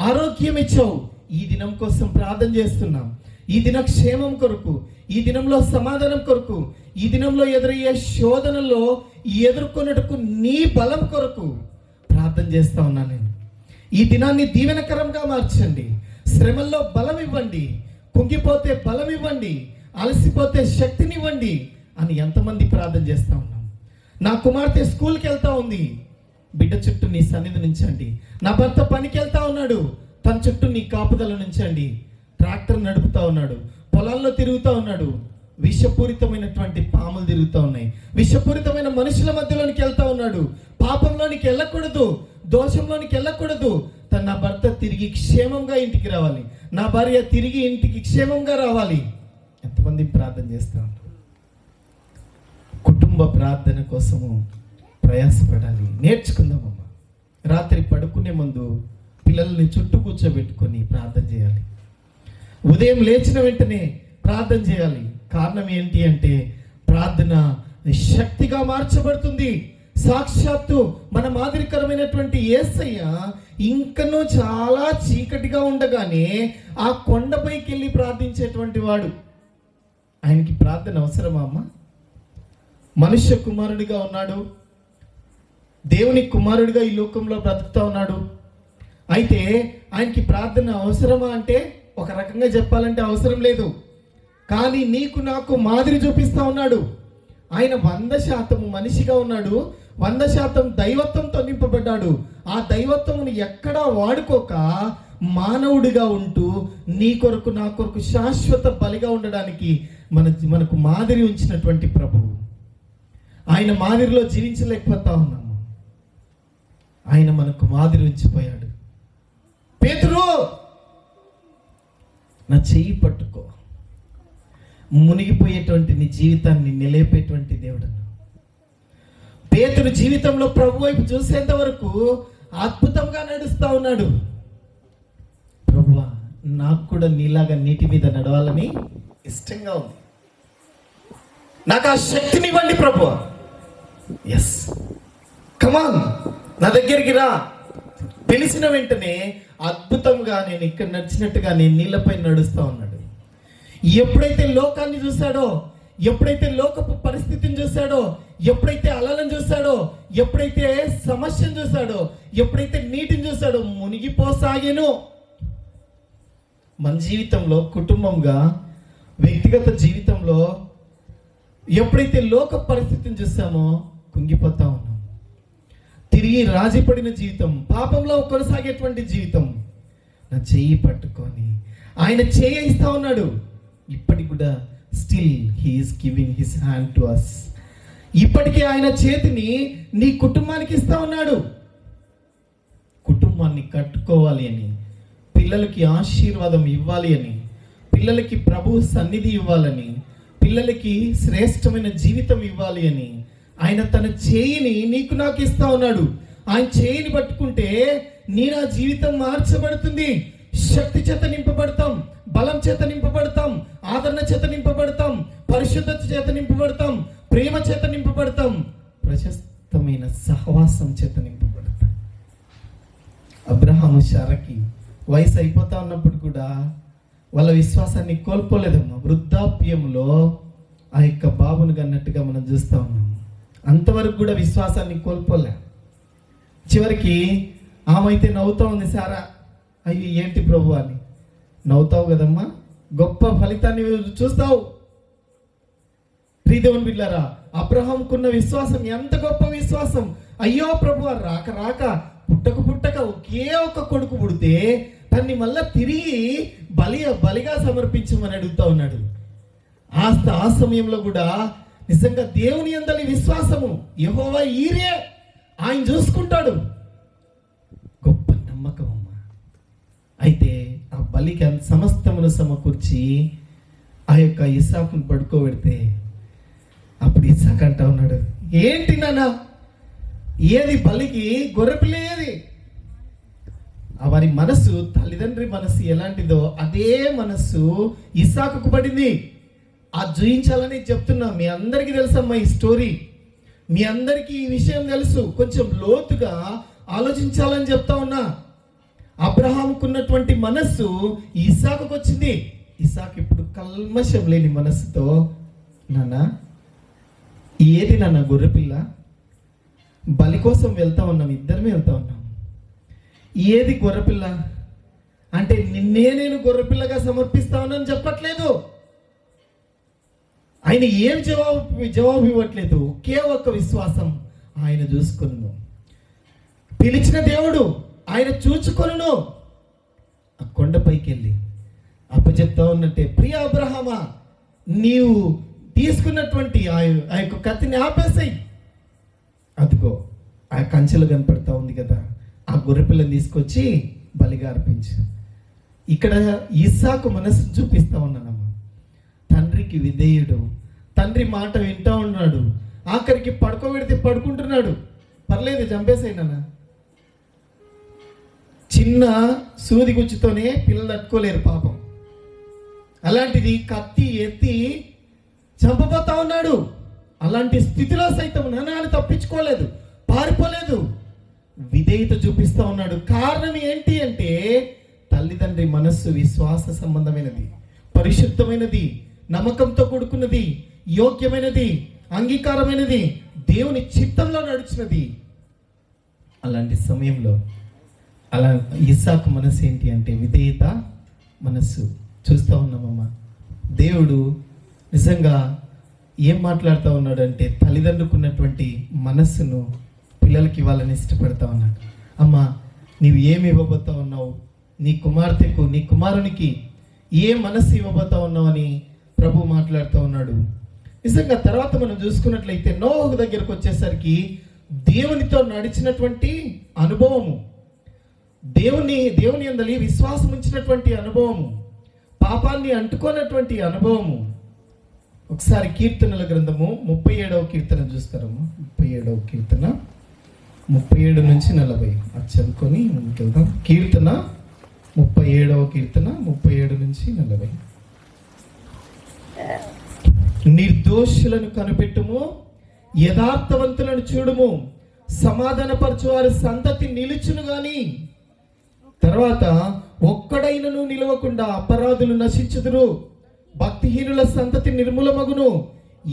ఆరోగ్యం ఇచ్చావు. ఈ దినం కోసం ప్రార్థన చేస్తున్నాం, ఈ దిన క్షేమం కొరకు, ఈ దినంలో సమాధానం కొరకు, ఈ దినంలో ఎదురయ్యే శోధనలో ఎదుర్కొన్నట్టుకు నీ బలం కొరకు ప్రార్థన చేస్తా ఉన్నాను నేను. ఈ దినాన్ని దీవెనకరంగా మార్చండి, శ్రమల్లో బలం ఇవ్వండి, కుంగిపోతే బలం ఇవ్వండి, అలసిపోతే శక్తినివ్వండి అని ఎంతమంది ప్రార్థన చేస్తా ఉన్నాం. నా కుమార్తె స్కూల్కి వెళ్తా ఉంది, బిడ్డ చుట్టూ నీ సన్నిధి నుంచండి. నా భర్త పనికి వెళ్తా ఉన్నాడు, తన చుట్టూ నీ కాపుదల నుంచండి. ట్రాక్టర్ నడుపుతా ఉన్నాడు, పొలాల్లో తిరుగుతూ ఉన్నాడు, విషపూరితమైనటువంటి పాములు తిరుగుతూ ఉన్నాయి, విషపూరితమైన మనుషుల మధ్యలోనికి వెళ్తా ఉన్నాడు. పాపంలోనికి వెళ్ళకూడదు, దోషంలోనికి వెళ్ళకూడదు. నా భర్త తిరిగి క్షేమంగా ఇంటికి రావాలి, నా భార్య తిరిగి ఇంటికి క్షేమంగా రావాలి. ఎంతమంది ప్రార్థన చేస్తా ఉన్నారు? కుటుంబ ప్రార్థన కోసము ప్రయాసపడాలి, నేర్చుకుందామమ్మా. రాత్రి పడుకునే ముందు పిల్లల్ని చుట్టూ కూర్చోబెట్టుకొని ప్రార్థన చేయాలి. ఉదయం లేచిన వెంటనే ప్రార్థన చేయాలి. కారణం ఏంటి అంటే ప్రార్థన శక్తిగా మార్చబడుతుంది. సాక్షాత్తు మన మాదిరికరమైనటువంటి యేసయ్య ఇంకనూ చాలా చీకటిగా ఉండగానే ఆ కొండపైకి వెళ్ళి ప్రార్థించేటువంటి వాడు. ఆయనకి ప్రార్థన అవసరమా అమ్మా? మనుష్య కుమారుడిగా ఉన్నాడు, దేవుని కుమారుడిగా ఈ లోకంలో బ్రతుకుతా ఉన్నాడు. అయితే ఆయనకి ప్రార్థన అవసరమా అంటే ఒక రకంగా చెప్పాలంటే అవసరం లేదు. కానీ నీకు నాకు మాదిరి చూపిస్తా ఉన్నాడు. ఆయన 100% మనిషిగా ఉన్నాడు, 100% దైవత్వంతో నింపబడ్డాడు. ఆ దైవత్వమును ఎక్కడా వాడుకోక మానవుడిగా ఉంటూ నీ కొరకు నా కొరకు శాశ్వత బలిగా ఉండడానికి మనకు మాదిరి ఉంచినటువంటి ప్రభువు. ఆయన మాదిరిలో జీవించలేకపోతా ఉన్నాము, ఆయన మనకు మాదిరి ఉంచిపోయాడు. పేతురు, నా చెయ్యి పట్టుకో, మునిగిపోయేటువంటి నీ జీవితాన్ని నిలేపేటువంటి దేవుడు. పేతురు జీవితంలో ప్రభు వైపు చూసేంత వరకు అద్భుతంగా నడుస్తా ఉన్నాడు. ప్రభువా, నాకు కూడా నీలాగా నీటి మీద నడవాలని ఇష్టంగా ఉంది, నాకు ఆ శక్తిని ఇవ్వండి ప్రభువా. ఎస్, కమాన్, నా దగ్గరికి రా. పిలిచిన వెంటనే అద్భుతంగా నేను ఇక్కడ నడిచినట్టుగా నేను నీళ్ళపై నడుస్తా ఉన్నాడు. ఎప్పుడైతే లోకాన్ని చూశాడో, ఎప్పుడైతే లోకపు పరిస్థితిని చూశాడో, ఎప్పుడైతే అలలను చూశాడో, ఎప్పుడైతే సమస్యను చూశాడో, ఎప్పుడైతే నీటిని చూశాడో మునిగిపోసాగేను. మన జీవితంలో, కుటుంబంగా, వ్యక్తిగత జీవితంలో ఎప్పుడైతే లోక పరిస్థితిని చూసామో కుంగిపోతా ఉన్నాం. తిరిగి రాజీపడిన జీవితం, పాపంలో కొనసాగేటువంటి జీవితం. నా చెయ్యి పట్టుకొని ఆయన చేయి ఇస్తా ఉన్నాడు. ఇప్పటికి కూడా still he is giving his hand to us. ఇప్పటికీ ఆయన చేతిని నీ కుటుంబానికి ఇస్తా ఉన్నాడు. కుటుంబాన్ని కట్టుకోవాలి అని, పిల్లలకి ఆశీర్వాదం ఇవ్వాలి అని, పిల్లలకి ప్రభు సన్నిధి ఇవ్వాలని, పిల్లలకి శ్రేష్టమైన జీవితం ఇవ్వాలి అని ఆయన తన చేయిని నీకు నాకు ఇస్తా ఉన్నాడు. ఆయన చేయిని పట్టుకుంటే నీ నా జీవితం మార్చబడుతుంది. శక్తి చేత నింపబడతాం, బలం చేత నింపబడతాం, ఆదరణ చేత నింపబడతాం, పరిశుద్ధత చేత నింపబడతాం, ప్రేమ చేత నింపబడతాం, ప్రశస్తమైన సహవాసం చేత నింపబడతాం. అబ్రహాము శారాకి వయసు అయిపోతా ఉన్నప్పుడు కూడా వాళ్ళ విశ్వాసాన్ని కోల్పోలేదమ్మా. వృద్ధాప్యంలో ఆ యొక్క బాబును కన్నట్టుగా మనం చూస్తా ఉన్నాం. అంతవరకు కూడా విశ్వాసాన్ని కోల్పోలే. చివరికి ఆమె అయితే నవ్వుతూ ఉంది, సారా అయ్యి ఏంటి ప్రభు అని. నవ్వుతావు కదమ్మా, గొప్ప ఫలితాన్ని చూస్తావు. ప్రియదేవుని బిడ్డలారా, అబ్రహాంకున్న విశ్వాసం ఎంత గొప్ప విశ్వాసం. అయ్యో ప్రభు, రాక రాక పుట్టక ఒకే ఒక కొడుకు పుడితే తన్ని మళ్ళా తిరిగి బలిగా సమర్పించమని అడుగుతా ఉన్నాడు. ఆ సమయంలో కూడా నిజంగా దేవుని యందలి విశ్వాసము, యెహోవా ఈరే, ఆయన చూసుకుంటాడు, గొప్ప నమ్మకం అమ్మ. అయితే ఆ బలికి సమస్తమును సమకూర్చి ఆ యొక్క ఇస్సాకును పడుకోబెడితే అప్పుడు ఇస్సాకు అంటా ఉన్నాడు, ఏంటి నాన్న, ఏది బలికి గొర్రెపిల్ల ఏది? వారి మనసు, తల్లిదండ్రి మనసు ఎలాంటిదో అదే మనసు ఇస్సాకుకు పడింది. ఆ జయించాలని చెప్తున్నా. మీ అందరికీ తెలుసమ్మా ఈ స్టోరీ, మీ అందరికీ ఈ విషయం తెలుసు. కొంచెం లోతుగా ఆలోచించాలని చెప్తా ఉన్నా. అబ్రహాముకున్నటువంటి మనస్సు ఇస్సాకుకు వచ్చింది. ఇస్సాకు ఇప్పుడు కల్మషం లేని మనస్సుతో, నాన్న ఏది నాన్న గొర్రెపిల్ల? బలి కోసం వెళ్తా ఉన్నాం, ఇద్దరమే వెళ్తా ఉన్నాం. ఏది గొర్రెపిల్ల అంటే నేను గొర్రెపిల్లగా సమర్పిస్తా ఉన్నాను చెప్పట్లేదు. ఆయన ఏం జవాబు ఇవ్వట్లేదు. ఒకే ఒక్క విశ్వాసం, ఆయన చూసుకొను, పిలిచిన దేవుడు ఆయన చూచుకొను. ఆ కొండపైకి వెళ్ళి అప్పచెప్తా ఉన్నట్టే, ప్రియ అబ్రహామా, నీవు తీసుకున్నటువంటి ఆ యొక్క కత్తిని ఆపేసాయి. అదిగో ఆ కంచెలు కనపడతా ఉంది కదా, ఆ గొర్రెపిల్లని తీసుకొచ్చి బలిగా అర్పించు. ఇక్కడ ఇస్సాకు మనసు చూపిస్తా ఉన్నానమ్మా. తండ్రికి విధేయుడు, తండ్రి మాట వింటా ఉన్నాడు. ఆఖరికి పడుకోబెడితే పడుకుంటున్నాడు. పర్లేదు, చంపేసాయినా. చిన్న సూది గుచ్చుతోనే పిల్లలు తట్టుకోలేరు పాపం. అలాంటిది కత్తి ఎత్తి చంపబోతా ఉన్నాడు. అలాంటి స్థితిలో సైతం నాన్న తప్పించుకోలేదు, పారిపోలేదు, విధేయత చూపిస్తా ఉన్నాడు. కారణం ఏంటి అంటే తల్లిదండ్రి మనస్సు విశ్వాస సంబంధమైనది, పరిశుద్ధమైనది, నమ్మకంతో కూడుకున్నది, యోగ్యమైనది, అంగీకారమైనది, దేవుని చిత్తంలో నడిచినది. అలాంటి సమయంలో అలా ఇస్సాకు మనస్సు ఏంటి అంటే విధేయత మనస్సు. చూస్తూ ఉన్నామమ్మా, దేవుడు నిజంగా ఏం మాట్లాడుతూ ఉన్నాడంటే తల్లిదండ్రులకు ఉన్నటువంటి మనస్సును పిల్లలకి ఇవ్వాలని ఇష్టపడతా ఉన్నాడు. అమ్మ, నీవు ఏమి ఇవ్వబోతా ఉన్నావు నీ కుమార్తెకు, నీ కుమారునికి ఏ మనస్సు ఇవ్వబోతా ఉన్నావు అని ప్రభు మాట్లాడుతూ ఉన్నాడు. నిజంగా తర్వాత మనం చూసుకున్నట్లయితే నోహు దగ్గరకు వచ్చేసరికి దేవునితో నడిచినటువంటి అనుభవము, దేవుని యందలి విశ్వాసం ఉంచినటువంటి అనుభవము, పాపాన్ని అంటుకోనటువంటి అనుభవము. ఒకసారి కీర్తనల గ్రంథము 37వ కీర్తన చూస్తారమ్మా. 37వ కీర్తన 37 నుంచి 40 అది చదువుకొని ముందుకెళ్దాం. కీర్తన 37వ కీర్తన 37 నుంచి 40. నిర్దోషులను కనిపెట్టుము, యథార్థవంతులను చూడుము, సమాధానపరచు వారి సంతతి నిలుచును గాని తర్వాత ఒక్కడైనను నిలవకుండా అపరాధులు నశించుదురు, భక్తిహీనుల సంతతి నిర్మూలమగును.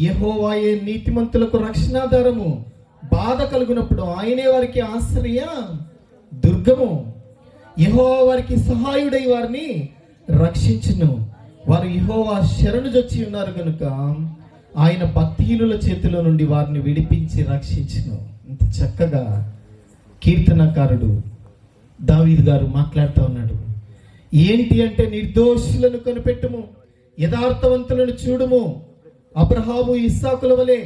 యెహోవాయే నీతిమంతులకు రక్షణాధారము, బాధ కలుగునప్పుడు ఆయనే వారికి ఆశ్రయ దుర్గము. యెహోవా వారికి సహాయుడై వారిని రక్షించును. వారు యెహోవా శరణు జొచ్చి ఉన్నారు కనుక ఆయన భక్తిహీనుల చేతిలో నుండి వారిని విడిపించి రక్షించును. ఇంత చక్కగా కీర్తనకారుడు దావీదు గారు మాట్లాడుతూ ఉన్నాడు. ఏంటి అంటే నిర్దోషులను కనిపెట్టుము, యథార్థవంతులను చూడుము. అబ్రహాము ఇస్సాకుల వలె,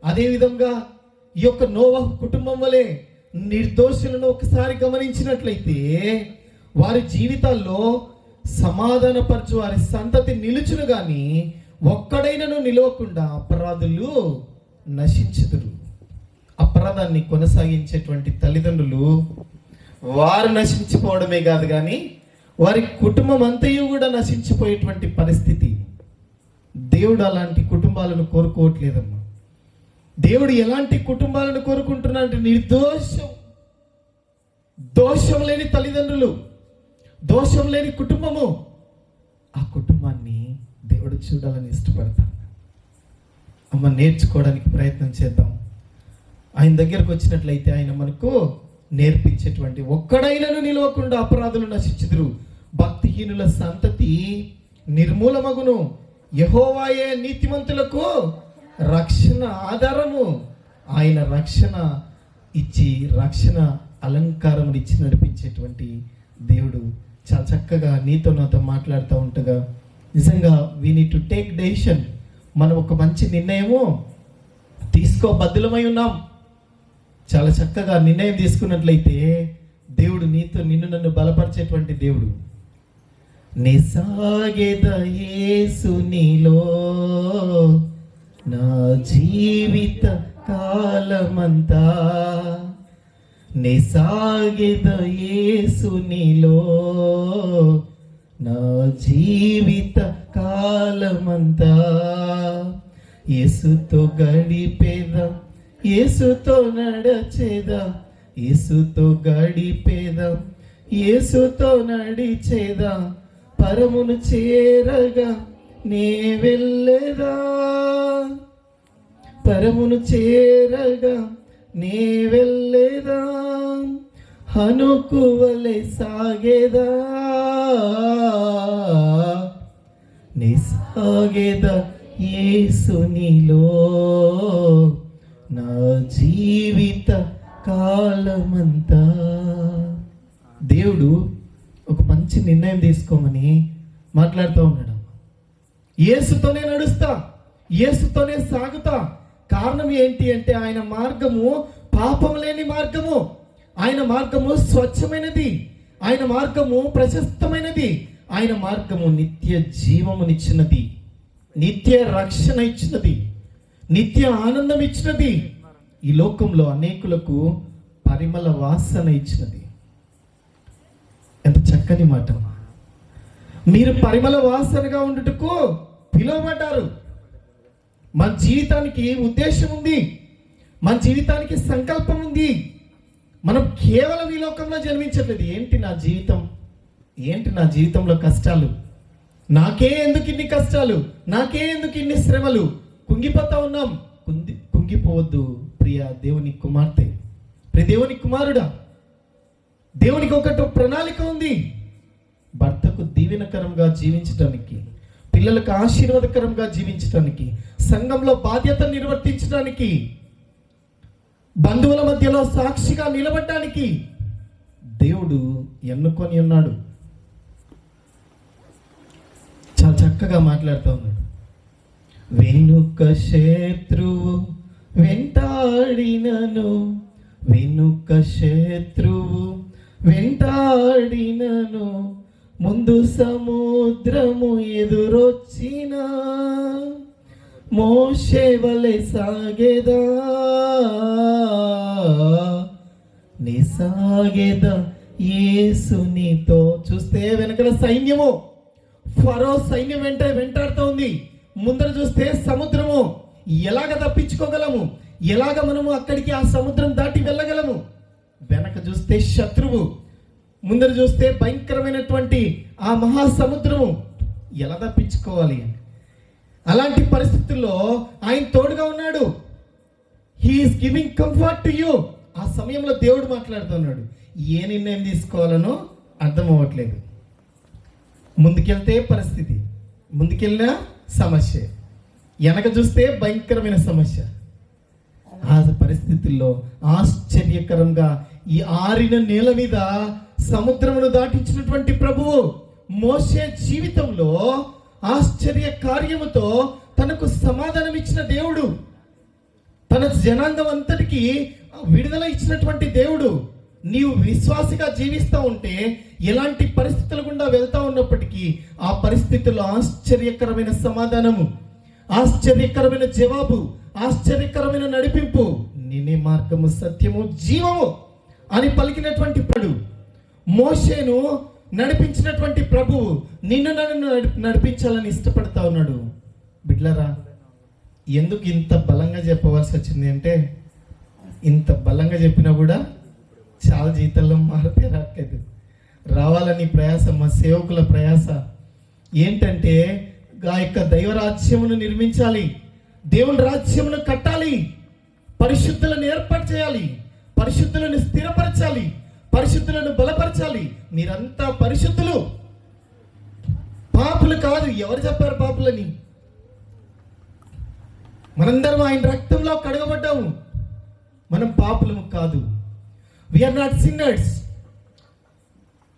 అదేవిధంగా ఈ యొక్క నోవహు కుటుంబం వలె నిర్దోషులను ఒకసారి గమనించినట్లయితే వారి జీవితాల్లో సమాధానపరచు వారి సంతతి నిలుచును గాని ఒక్కడైనను నిలవకుండా అపరాధులు నశించుదురు. అపరాధాన్ని కొనసాగించేటువంటి తల్లిదండ్రులు వారు నశించిపోవడమే కాదు కానీ వారి కుటుంబం అంతయు కూడా నశించిపోయేటువంటి పరిస్థితి. దేవుడు అలాంటి కుటుంబాలను కోరుకోవట్లేదమ్మా. దేవుడు ఎలాంటి కుటుంబాలను కోరుకుంటున్నాడంటే దోషం లేని తల్లిదండ్రులు, దోషం లేని కుటుంబము. ఆ కుటుంబాన్ని దేవుడు చూడాలని ఇష్టపడతాడు. అమ్మ, నేర్చుకోవడానికి ప్రయత్నం చేద్దాం. ఆయన దగ్గరకు వచ్చినట్లయితే ఆయన మనకు నేర్పించేటువంటి ఒక్కడైనను నిలవకుండా అపరాధులు నశించుదురు, భక్తిహీనుల సంతతి నిర్మూలమగును, యెహోవాయే నీతిమంతులకు రక్షణ ఆధారము. ఆయన రక్షణ ఇచ్చి రక్షణ అలంకారం ఇచ్చి నడిపించేటువంటి దేవుడు. చాలా చక్కగా నీతో నాతో మాట్లాడుతూ ఉంటగా నిజంగా we need to take decision. మనం ఒక మంచి నిర్ణయము తీసుకోబద్దులమై ఉన్నాం. చాలా చక్కగా నిర్ణయం తీసుకున్నట్లయితే దేవుడు నిన్ను నన్ను బలపరిచేటువంటి దేవుడు. నిసాగెద యేసు నీలో నా జీవిత కాలమంతా, నిసాగెద యేసు నీలో నా జీవిత కాలమంతా, యేసుతో గడిపేదా, యేసుతో నడచేదా, యేసుతో గడిపేదా, యేసుతో నడిచేదా, పరమును చేరగా నే వెళ్ళేదా, పరమును చేరగా నే వెళ్ళేదా, హనుకువలే సాగేదా, నే సాగేదా యేసునిలో నా జీవిత కాలమంతా. దేవుడు ఒక మంచి నిర్ణయం తీసుకోమని మాట్లాడుతూ ఉన్నాడు. యేసుతోనే నడుస్తా, యేసుతోనే సాగుతా. కారణం ఏంటి అంటే ఆయన మార్గము పాపం లేని మార్గము, ఆయన మార్గము స్వచ్ఛమైనది, ఆయన మార్గము ప్రశస్తమైనది, ఆయన మార్గము నిత్య జీవమునిచ్చినది, నిత్య రక్షణ ఇచ్చినది, నిత్య ఆనందం ఇచ్చినది, ఈ లోకంలో అనేకులకు పరిమళ వాసన ఇచ్చినది. ఎంత చక్కని మాట. మీరు పరిమళ వాసనగా ఉండుటకు పిలువబడ్డారు. మన జీవితానికి ఉద్దేశం ఉంది, మన జీవితానికి సంకల్పం ఉంది. మనం కేవలం ఈ లోకంలో జన్మించట్లేదు. ఏంటి నా జీవితం, ఏంటి నా జీవితంలో కష్టాలు, నాకే ఎందుకు ఇన్ని కష్టాలు, నాకే ఎందుకు ఇన్ని శ్రమలు, కుంగిపోతా ఉన్నాం. కుంగిపోవద్దు ప్రియ దేవుని కుమార్తె, ప్రియ దేవుని కుమారుడా. దేవునికి ఒకటి ప్రణాళిక ఉంది. భర్తకు దీవెనకరంగా జీవించడానికి, పిల్లలకు ఆశీర్వాదకరంగా జీవించడానికి, సంఘంలో బాధ్యత నిర్వర్తించడానికి, బంధువుల మధ్యలో సాక్షిగా నిలబడడానికి దేవుడు ఎన్నుకొని ఉన్నాడు. చాలా చక్కగా మాట్లాడుతూ ఉన్నాడు. వెనుక శత్రువు వెంటాడినను, వెనుక శత్రువు వెంటాడినను, ముందు సముద్రము ఎదురొచ్చిన మోషే వలె సాగేదా, నీ సాగేదా యేసునితో. చూస్తే వెనకల సైన్యము, ఫరో సైన్యం వెంటాడుతూ ఉంది. ముందర చూస్తే సముద్రము. ఎలాగ తప్పించుకోగలము, ఎలాగ మనము అక్కడికి ఆ సముద్రం దాటి వెళ్ళగలము? వెనక చూస్తే శత్రువు, ముందర చూస్తే భయంకరమైనటువంటి ఆ మహాసముద్రము. ఎలా తప్పించుకోవాలి? అలాంటి పరిస్థితుల్లో ఆయన తోడుగా ఉన్నాడు. He is giving comfort to you. ఆ సమయంలో దేవుడు మాట్లాడుతున్నాడు. ఏ నిర్ణయం తీసుకోవాలనో అర్థం అవ్వట్లేదు. ముందుకెళ్తే పరిస్థితి, ముందుకెళ్ళినా సమస్య, వెనక చూస్తే భయంకరమైన సమస్య. ఆ పరిస్థితుల్లో ఆశ్చర్యకరంగా ఈ ఆరిన నేల మీద సముద్రమును దాటించినటువంటి ప్రభువు మోషే జీవితంలో ఆశ్చర్య కార్యముతో తనకు సమాధానం ఇచ్చిన దేవుడు, తన జనాంగం అంతటికి విడుదల ఇచ్చినటువంటి దేవుడు. నీవు విశ్వాసిగా జీవిస్తూ ఉంటే ఎలాంటి పరిస్థితుల గుండా వెళ్తా ఉన్నప్పటికీ ఆ పరిస్థితుల్లో ఆశ్చర్యకరమైన సమాధానము, ఆశ్చర్యకరమైన జవాబు, ఆశ్చర్యకరమైన నడిపింపు నేనే మార్గము, సత్యము, జీవము అని పలికినటువంటి ప్రభు, మోషేను నడిపించినటువంటి ప్రభువు నిన్ను నన్ను నడిపించాలని ఇష్టపడతా ఉన్నాడు. బిడ్లరా, ఎందుకు ఇంత బలంగా చెప్పవలసి వచ్చింది అంటే, ఇంత బలంగా చెప్పినా కూడా చాలా జీవితంలో మారితే రావట్లేదు. రావాలని ప్రయాస, మా సేవకుల ప్రయాస ఏంటంటే ఆ యొక్క దైవరాజ్యమును నిర్మించాలి, దేవుని రాజ్యమును కట్టాలి, పరిశుద్ధులను ఏర్పాటు చేయాలి, పరిశుద్ధులను స్థిరపరచాలి, పరిశుద్ధులను బలపరచాలి. మీరంతా పరిశుద్ధులు, పాపులు కాదు. ఎవరు చెప్పారు పాపులని? మనందరం ఆయన రక్తంలో కడగబడ్డాము. మనం పాపులము కాదు. We are not sinners.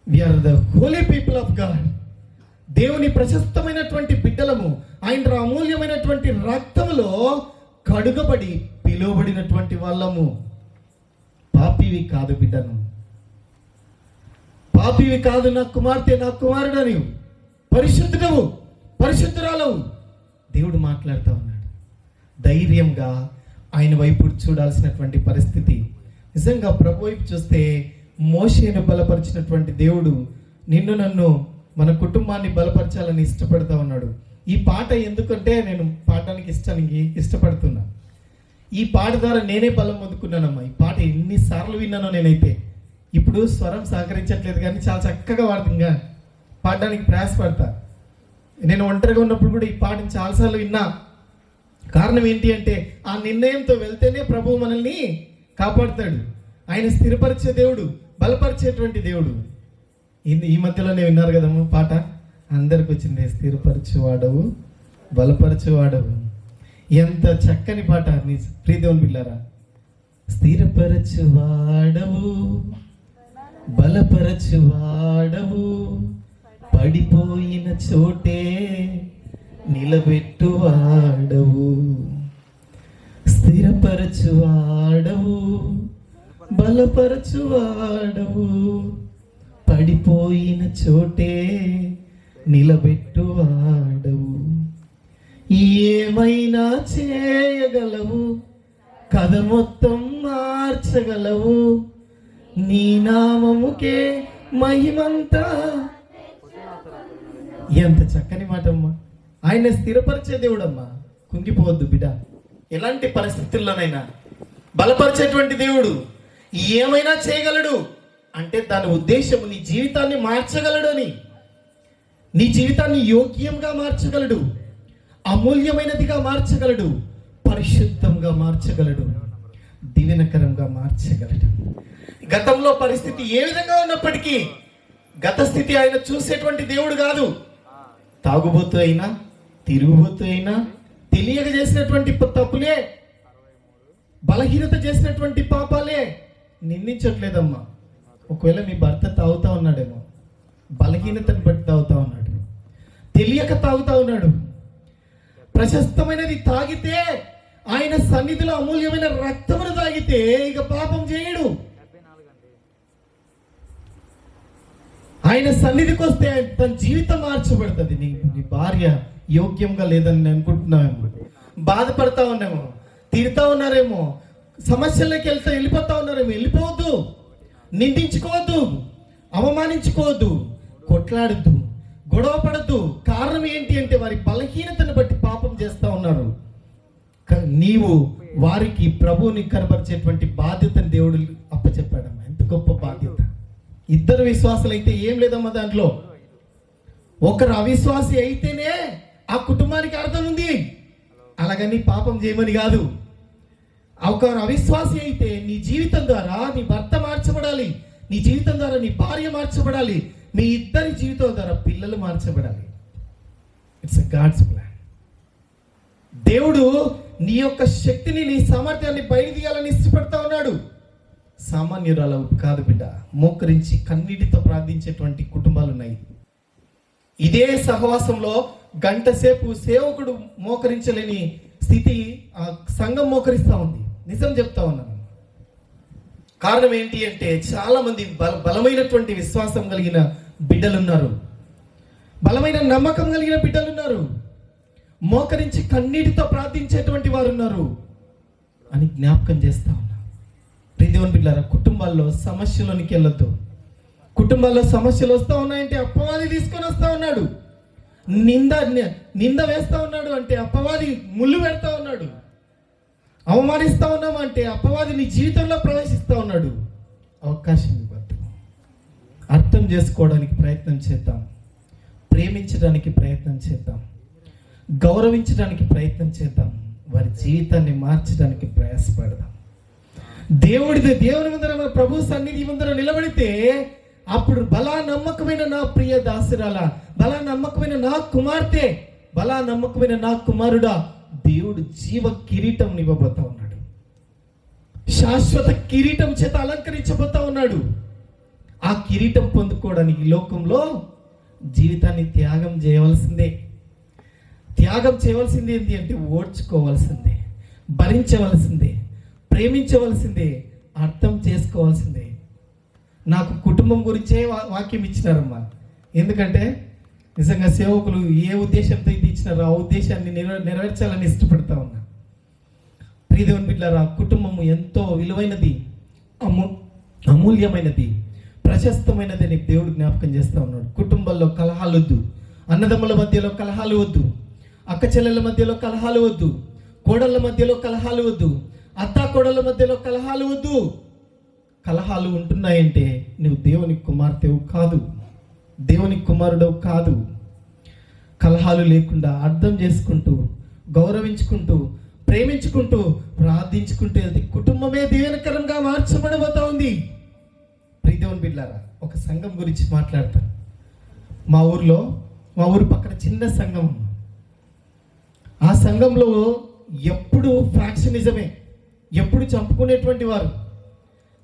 We are the holy people of God. దేవుని ప్రశస్తమైనటువంటి బిడ్డలము. ఆయన అమూల్యమైనటువంటి రక్తములో కడుగబడి పిలువబడినటువంటి వాళ్ళము. పాపివి కాదు బిడ్డను, పాపివి కాదు నా కుమార్తె, నా కుమారుడని, పరిశుద్ధుడవు, పరిశుద్ధురాలవు. దేవుడు మాట్లాడుతూ ఉన్నాడు. ధైర్యంగా ఆయన వైపు చూడాల్సినటువంటి పరిస్థితి. నిజంగా ప్రభు వైపు చూస్తే మోషేను బలపరిచినటువంటి దేవుడు నిన్ను నన్ను మన కుటుంబాన్ని బలపరచాలని ఇష్టపడుతూ ఉన్నాడు. ఈ పాట ఎందుకంటే నేను పాడడానికి ఇష్టపడుతున్నా. ఈ పాట ద్వారా నేనే బలం పొందుకున్నానమ్మా. ఈ పాట ఎన్నిసార్లు విన్నానో నేనైతే. ఇప్పుడు స్వరం సహకరించట్లేదు కానీ చాలా చక్కగా వాడుతుందిగా పాడడానికి ప్రయాసపడతా. నేను ఒంటరిగా ఉన్నప్పుడు కూడా ఈ పాటను చాలాసార్లు విన్నా. కారణం ఏంటి అంటే, ఆ నిర్ణయంతో వెళ్తేనే ప్రభువు మనల్ని కాపాడుతాడు. ఆయన స్థిరపరిచే దేవుడు, బలపరిచేటువంటి దేవుడు. ఈ మధ్యలోనే విన్నారు కదమ్మా పాట, అందరికి వచ్చింది. స్థిరపరచువాడవు, బలపరచువాడవు. ఎంత చక్కని పాట నీ ప్రియదేవుని బిడ్డలారా. స్థిరపరచువాడవు, బలపరచువాడవు, పడిపోయిన చోటే నిలబెట్టువాడవు. స్థిరపరచువాడవు, బలపరచువాడవు, పడిపోయిన చోటే నిలబెట్టువాడవు. ఏమైనా చేయగలవు, కథ మొత్తం మార్చగలవు, నీ నామముకే మహిమంతా. ఎంత చక్కని మాట అమ్మా. ఆయన స్థిరపరిచే దేవుడమ్మా. కుంగిపోవద్దు బిడ్డ. ఎలాంటి పరిస్థితుల్లోనైనా బలపరిచేటువంటి దేవుడు. ఏమైనా చేయగలడు అంటే దాని ఉద్దేశం నీ జీవితాన్ని మార్చగలడు అని. నీ జీవితాన్ని యోగ్యంగా మార్చగలడు, అమూల్యమైనదిగా మార్చగలడు, పరిశుద్ధంగా మార్చగలడు, దీవెనకరంగా మార్చగలడు. గతంలో పరిస్థితి ఏ విధంగా ఉన్నప్పటికీ గత స్థితి ఆయన చూసేటువంటి దేవుడు కాదు. తాగుబోతు అయినా, తిరుగుబోతు అయినా, తెలియక చేసినటువంటి తప్పులే, బలహీనత చేసినటువంటి పాపాలే నిందించట్లేదమ్మా. ఒకవేళ మీ భర్త తాగుతా ఉన్నాడేమో, బలహీనతను బట్టి తాగుతా ఉన్నాడు, తెలియక తాగుతా ఉన్నాడు. ప్రశస్తమైనది తాగితే, ఆయన సన్నిధిలో అమూల్యమైన రక్తమును తాగితే ఇక పాపం చేయడు. ఆయన సన్నిధికి వస్తే తన జీవితం మార్చబడుతుంది. నీ భార్య యోగ్యంగా లేదని నేను అనుకుంటున్నామేమో, బాధపడతా ఉన్నామో, తిడతా ఉన్నారేమో, సమస్యల్లోకి వెళ్ళిపోతా ఉన్నారేమో. వెళ్ళిపోవద్దు, నిందించుకోవద్దు, అవమానించుకోవద్దు, కొట్లాడద్దు, గొడవ పడద్దు. కారణం ఏంటి అంటే వారి బలహీనతను బట్టి పాపం చేస్తూ ఉన్నారు. నీవు వారికి ప్రభువుని కనపరిచేటువంటి బాధ్యతను దేవుడు అప్పచెప్పాడమ్మా. ఎంత గొప్ప బాధ్యత. ఇద్దరు విశ్వాసులు అయితే ఏం లేదమ్మా దాంట్లో. ఒకరు అవిశ్వాసి అయితేనే ఆ కుటుంబానికి అర్థం ఉంది. అలాగని పాపం చేయమని కాదు. ఒకరు అవిశ్వాసి అయితే నీ జీవితం ద్వారా నీ భర్త మార్చబడాలి, నీ జీవితం ద్వారా నీ భార్య మార్చబడాలి, మీ ఇద్దరి జీవితం ద్వారా పిల్లలు మార్చబడాలి. It's a God's plan. దేవుడు నీ యొక్క శక్తిని, నీ సామర్థ్యాన్ని బయలుదేయాలని ఇష్టపడతా ఉన్నాడు. సామాన్యురాలు కాదు బిడ్డ. మోకరించి కన్నీటితో ప్రార్థించేటువంటి కుటుంబాలు ఉన్నాయి. ఇదే సహవాసంలో గంట సేపు సేవకుడు మోకరించలేని స్థితి ఆ సంఘం మోకరిస్తూ ఉంది. నిజం చెప్తా ఉన్నాను. కారణం ఏంటి అంటే చాలా మంది బలమైనటువంటి విశ్వాసం కలిగిన బిడ్డలున్నారు, బలమైన నమ్మకం కలిగిన బిడ్డలున్నారు, మోకరించి కన్నీటితో ప్రార్థించేటువంటి వారు ఉన్నారు. అని జ్ఞాపకం చేస్తా ఉన్నా. దేవుని బిడ్డలారా, కుటుంబాల్లో సమస్యలోనికి వెళ్ళొద్దు. కుటుంబాల్లో సమస్యలు వస్తూ ఉన్నాయంటే అపవాది తీసుకొని వస్తూ ఉన్నాడు. నింద వేస్తూ ఉన్నాడు అంటే అపవాది ముళ్ళు పెడతా ఉన్నాడు. అవమానిస్తూ ఉన్నాము అంటే అపవాది నీ జీవితంలో ప్రవేశిస్తూ ఉన్నాడు. అవకాశం ఇవ్వద్దు. అర్థం చేసుకోవడానికి ప్రయత్నం చేద్దాం, ప్రేమించడానికి ప్రయత్నం చేద్దాం, గౌరవించడానికి ప్రయత్నం చేద్దాం, వారి జీవితాన్ని మార్చడానికి ప్రయాసపడదాం. దేవుని ముందర, ప్రభు సన్నిధి ముందర నిలబడితే అప్పుడు బలా నమ్మకమైన నా ప్రియ దాసురాల, బలా నమ్మకమైన నా కుమార్తె, బలా నమ్మకమైన నా కుమారుడా, దేవుడు జీవ కిరీటం ఇవ్వబోతా ఉన్నాడు. శాశ్వత కిరీటం చేత అలంకరించబోతా ఉన్నాడు. ఆ కిరీటం పొందుకోవడానికి లోకంలో జీవితాన్ని త్యాగం చేయవలసిందే. త్యాగం చేయవలసింది ఏంటి అంటే ఓడ్చుకోవాల్సిందే, భరించవలసిందే, ప్రేమించవలసిందే, అర్థం చేసుకోవాల్సిందే. నాకు కుటుంబం గురించే వాక్యం ఇచ్చినారమ్మా. ఎందుకంటే నిజంగా సేవకులు ఏ ఉద్దేశంతో ఇది ఇచ్చినారో ఆ ఉద్దేశాన్ని నెరవేర్చాలని ఇష్టపడతా ఉన్నా. ప్రియదేవుని బిడ్డలారా, కుటుంబము ఎంతో విలువైనది, అమూల్యమైనది, ప్రశస్తమైనది అని దేవుడు జ్ఞాపకం చేస్తూ ఉన్నాడు. కుటుంబంలో కలహాలు వద్దు, అన్నదమ్ముల మధ్యలో కలహాలు వద్దు, అక్క చెల్లెల మధ్యలో కలహాలు వద్దు, కోడళ్ళ మధ్యలో కలహాలు వద్దు, అత్తా కోడళ్ళ మధ్యలో కలహాలు వద్దు. కలహాలు ఉంటున్నాయంటే నువ్వు దేవుని కుమార్తెవు కాదు, దేవుని కుమారుడవు కాదు. కలహాలు లేకుండా అర్థం చేసుకుంటూ, గౌరవించుకుంటూ, ప్రేమించుకుంటూ, ప్రార్థించుకుంటూ వెళ్తే కుటుంబమే దీవెనకరంగా మార్చబడబోతా ఉంది. ప్రియదేవుని బిడ్డలారా, ఒక సంఘం గురించి మాట్లాడతాను. మా ఊరు పక్కన చిన్న సంఘం. ఆ సంఘంలో ఎప్పుడు ఫ్యాక్షనిజమే, ఎప్పుడు చంపుకునేటువంటి వారు,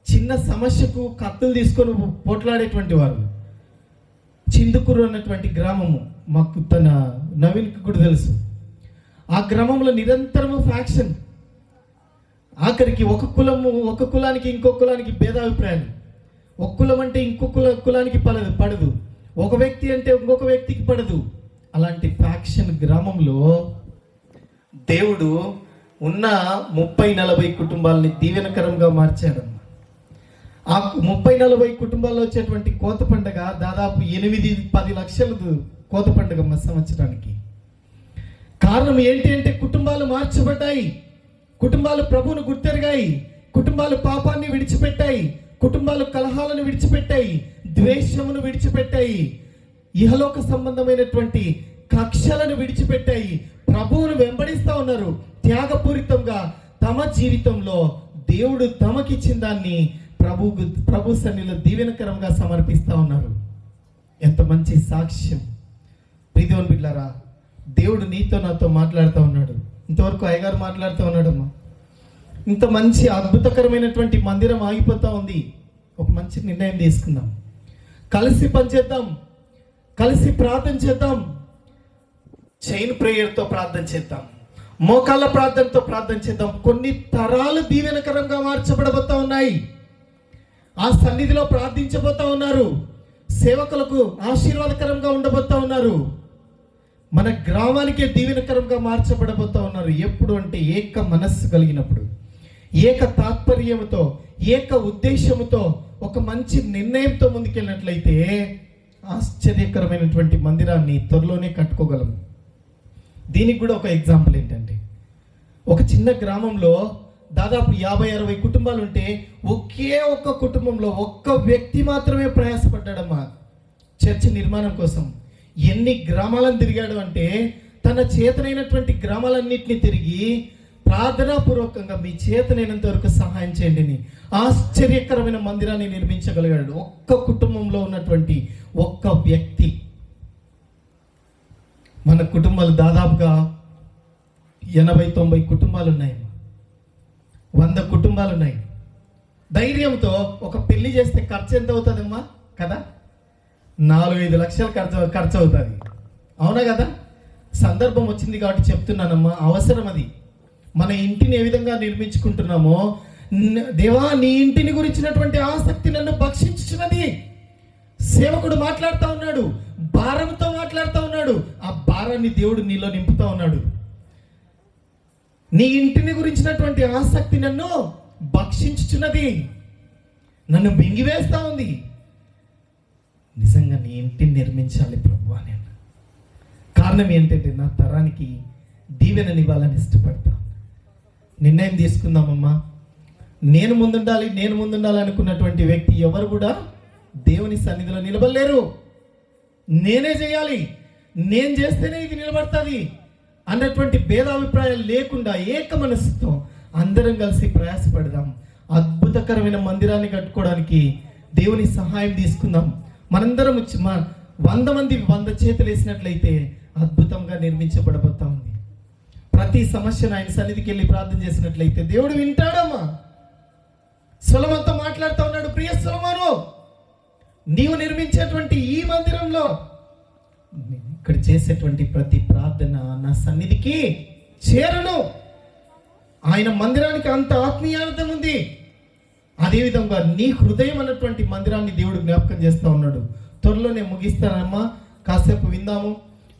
చిన్న సమస్యకు కత్తులు తీసుకొని పోట్లాడేటువంటి వారు. చిందుకూరు అన్నటువంటి గ్రామము మాకు, తన నవీన్కి కూడా తెలుసు. ఆ గ్రామంలో నిరంతరము ఫ్యాక్షన్. ఆఖరికి ఒక కులానికి ఇంకో కులానికి భేదాభిప్రాయాలు. ఒక కులం అంటే ఇంకొక కులానికి పడదు, ఒక వ్యక్తి అంటే ఇంకొక వ్యక్తికి పడదు. అలాంటి ఫ్యాక్షన్ గ్రామంలో దేవుడు ఉన్న 30-40 కుటుంబాలని దీవెనకరంగా మార్చాడు. ఆ 30-40 కుటుంబాల్లో వచ్చేటువంటి కోత పండుగ దాదాపు 8-10 లక్షలు కోత పండుగ సంవత్సరానికి. కారణం ఏంటి అంటే కుటుంబాలు మార్చబడ్డాయి, కుటుంబాలు ప్రభువును గుర్తెరిగాయి, కుటుంబాలు పాపాన్ని విడిచిపెట్టాయి, కుటుంబాలు కలహాలను విడిచిపెట్టాయి, ద్వేషమును విడిచిపెట్టాయి, ఇహలోక సంబంధమైనటువంటి కక్షలను విడిచిపెట్టాయి, ప్రభువును వెంబడిస్తా ఉన్నారు. త్యాగపూరితంగా తమ జీవితంలో దేవుడు తమకిచ్చిన దాన్ని ప్రభు సన్నిధిలో దీవెనకరంగా సమర్పిస్తా ఉన్నారు. ఎంత మంచి సాక్ష్యం. ప్రియదేవుని బిడ్డలారా, దేవుడు నీతో నాతో మాట్లాడుతూ ఉన్నాడు. ఇంతవరకు అయ్యగారు మాట్లాడుతూ ఉన్నాడమ్మా. ఇంత మంచి అద్భుతకరమైనటువంటి మందిరం ఆగిపోతా ఉంది. ఒక మంచి నిర్ణయం తీసుకుందాం, కలిసి పనిచేద్దాం, కలిసి ప్రార్థన చేద్దాం, చైన్ ప్రేయర్తో ప్రార్థన చేద్దాం, మోకాళ్ళ ప్రార్థనతో ప్రార్థన చేద్దాం. కొన్ని తరాలు దీవెనకరంగా మార్చబడబోతా ఉన్నాయి. ఆ సన్నిధిలో ప్రార్థించబోతా ఉన్నారు, సేవకులకు ఆశీర్వాదకరంగా ఉండబోతా ఉన్నారు, మన గ్రామానికే దీవెనకరంగా మార్చబడబోతా ఉన్నారు. ఎప్పుడు అంటే ఏక మనస్సు కలిగినప్పుడు, ఏక తాత్పర్యంతో, ఏక ఉద్దేశముతో, ఒక మంచి నిర్ణయంతో ముందుకెళ్ళినట్లయితే ఆశ్చర్యకరమైనటువంటి మందిరాన్ని త్వరలోనే కట్టుకోగలం. దీనికి కూడా ఒక ఎగ్జాంపుల్ ఏంటంటే, ఒక చిన్న గ్రామంలో దాదాపు 50-60 కుటుంబాలు ఉంటే ఒకే ఒక్క కుటుంబంలో ఒక్క వ్యక్తి మాత్రమే ప్రయాసపడ్డాడమ్మా చర్చ్ నిర్మాణం కోసం. ఎన్ని గ్రామాలను తిరిగాడు అంటే, తన చేతనైనటువంటి గ్రామాలన్నింటినీ తిరిగి ప్రార్థనాపూర్వకంగా మీ చేతనైనంత వరకు సహాయం చేయండి అని ఆశ్చర్యకరమైన మందిరాన్ని నిర్మించగలిగాడు. ఒక్క కుటుంబంలో ఉన్నటువంటి ఒక్క వ్యక్తి. మన కుటుంబాలు దాదాపుగా 80-90 కుటుంబాలు ఉన్నాయి, 100 కుటుంబాలు ఉన్నాయి. ధైర్యంతో ఒక పెళ్లి చేస్తే ఖర్చు ఎంత అవుతుందమ్మా కదా? 4-5 లక్షలు ఖర్చు అవుతుంది, అవునా కదా? సందర్భం వచ్చింది కాబట్టి చెప్తున్నానమ్మా, అవసరం అది. మన ఇంటిని ఏ విధంగా నిర్మించుకుంటున్నామో, దేవా నీ ఇంటిని గురించినటువంటి ఆసక్తి నన్ను భక్షించుచున్నది. సేవకుడు మాట్లాడుతూ ఉన్నాడు, భారంతో మాట్లాడుతూ ఉన్నాడు. ఆ భారాన్ని దేవుడు నీలో నింపుతా ఉన్నాడు. నీ ఇంటిని గురించినటువంటి ఆసక్తి నన్ను భక్షించుచున్నది, నన్ను మింగివేస్తా ఉంది. నిజంగా నీ ఇంటిని నిర్మించాలి ప్రభువా నేను. కారణం ఏంటంటే నా తరానికి దీవెననివ్వాలని ఇష్టపడతా. నిర్ణయం తీసుకుందామమ్మా. నేను ముందుండాలి అనుకున్నటువంటి వ్యక్తి ఎవరు కూడా దేవుని సన్నిధిలో నిలబడలేరు. నేనే చేయాలి, నేను చేస్తేనే ఇది నిలబడుతుంది అన్నటువంటి భేదాభిప్రాయాలు లేకుండా ఏక మనసుతో అందరం కలిసి ప్రయాసపడదాం. అద్భుతకరమైన మందిరాన్ని కట్టుకోవడానికి దేవుని సహాయం తీసుకుందాం. మనందరం 100 మంది 100 చేతులు వేసినట్లయితే అద్భుతంగా నిర్మించబడబోతా ఉంది. ప్రతి సమస్యను ఆయన సన్నిధికి వెళ్ళి ప్రార్థన చేసినట్లయితే దేవుడు వింటాడమ్మా. సొలొమోనుతో మాట్లాడుతూ ఉన్నాడు, ప్రియ సొలొమోను, నీవు నిర్మించేటువంటి ఈ మందిరంలో ఇక్కడ చేసేటువంటి ప్రతి ప్రార్థన నా సన్నిధికి చేరును. ఆయన మందిరానికి అంత ఆత్మీయార్థం ఉంది. అదేవిధంగా నీ హృదయం అన్నటువంటి మందిరాన్ని దేవుడు జ్ఞాపకం చేస్తూ ఉన్నాడు. త్వరలోనే ముగిస్తానమ్మా, కాసేపు విందాము.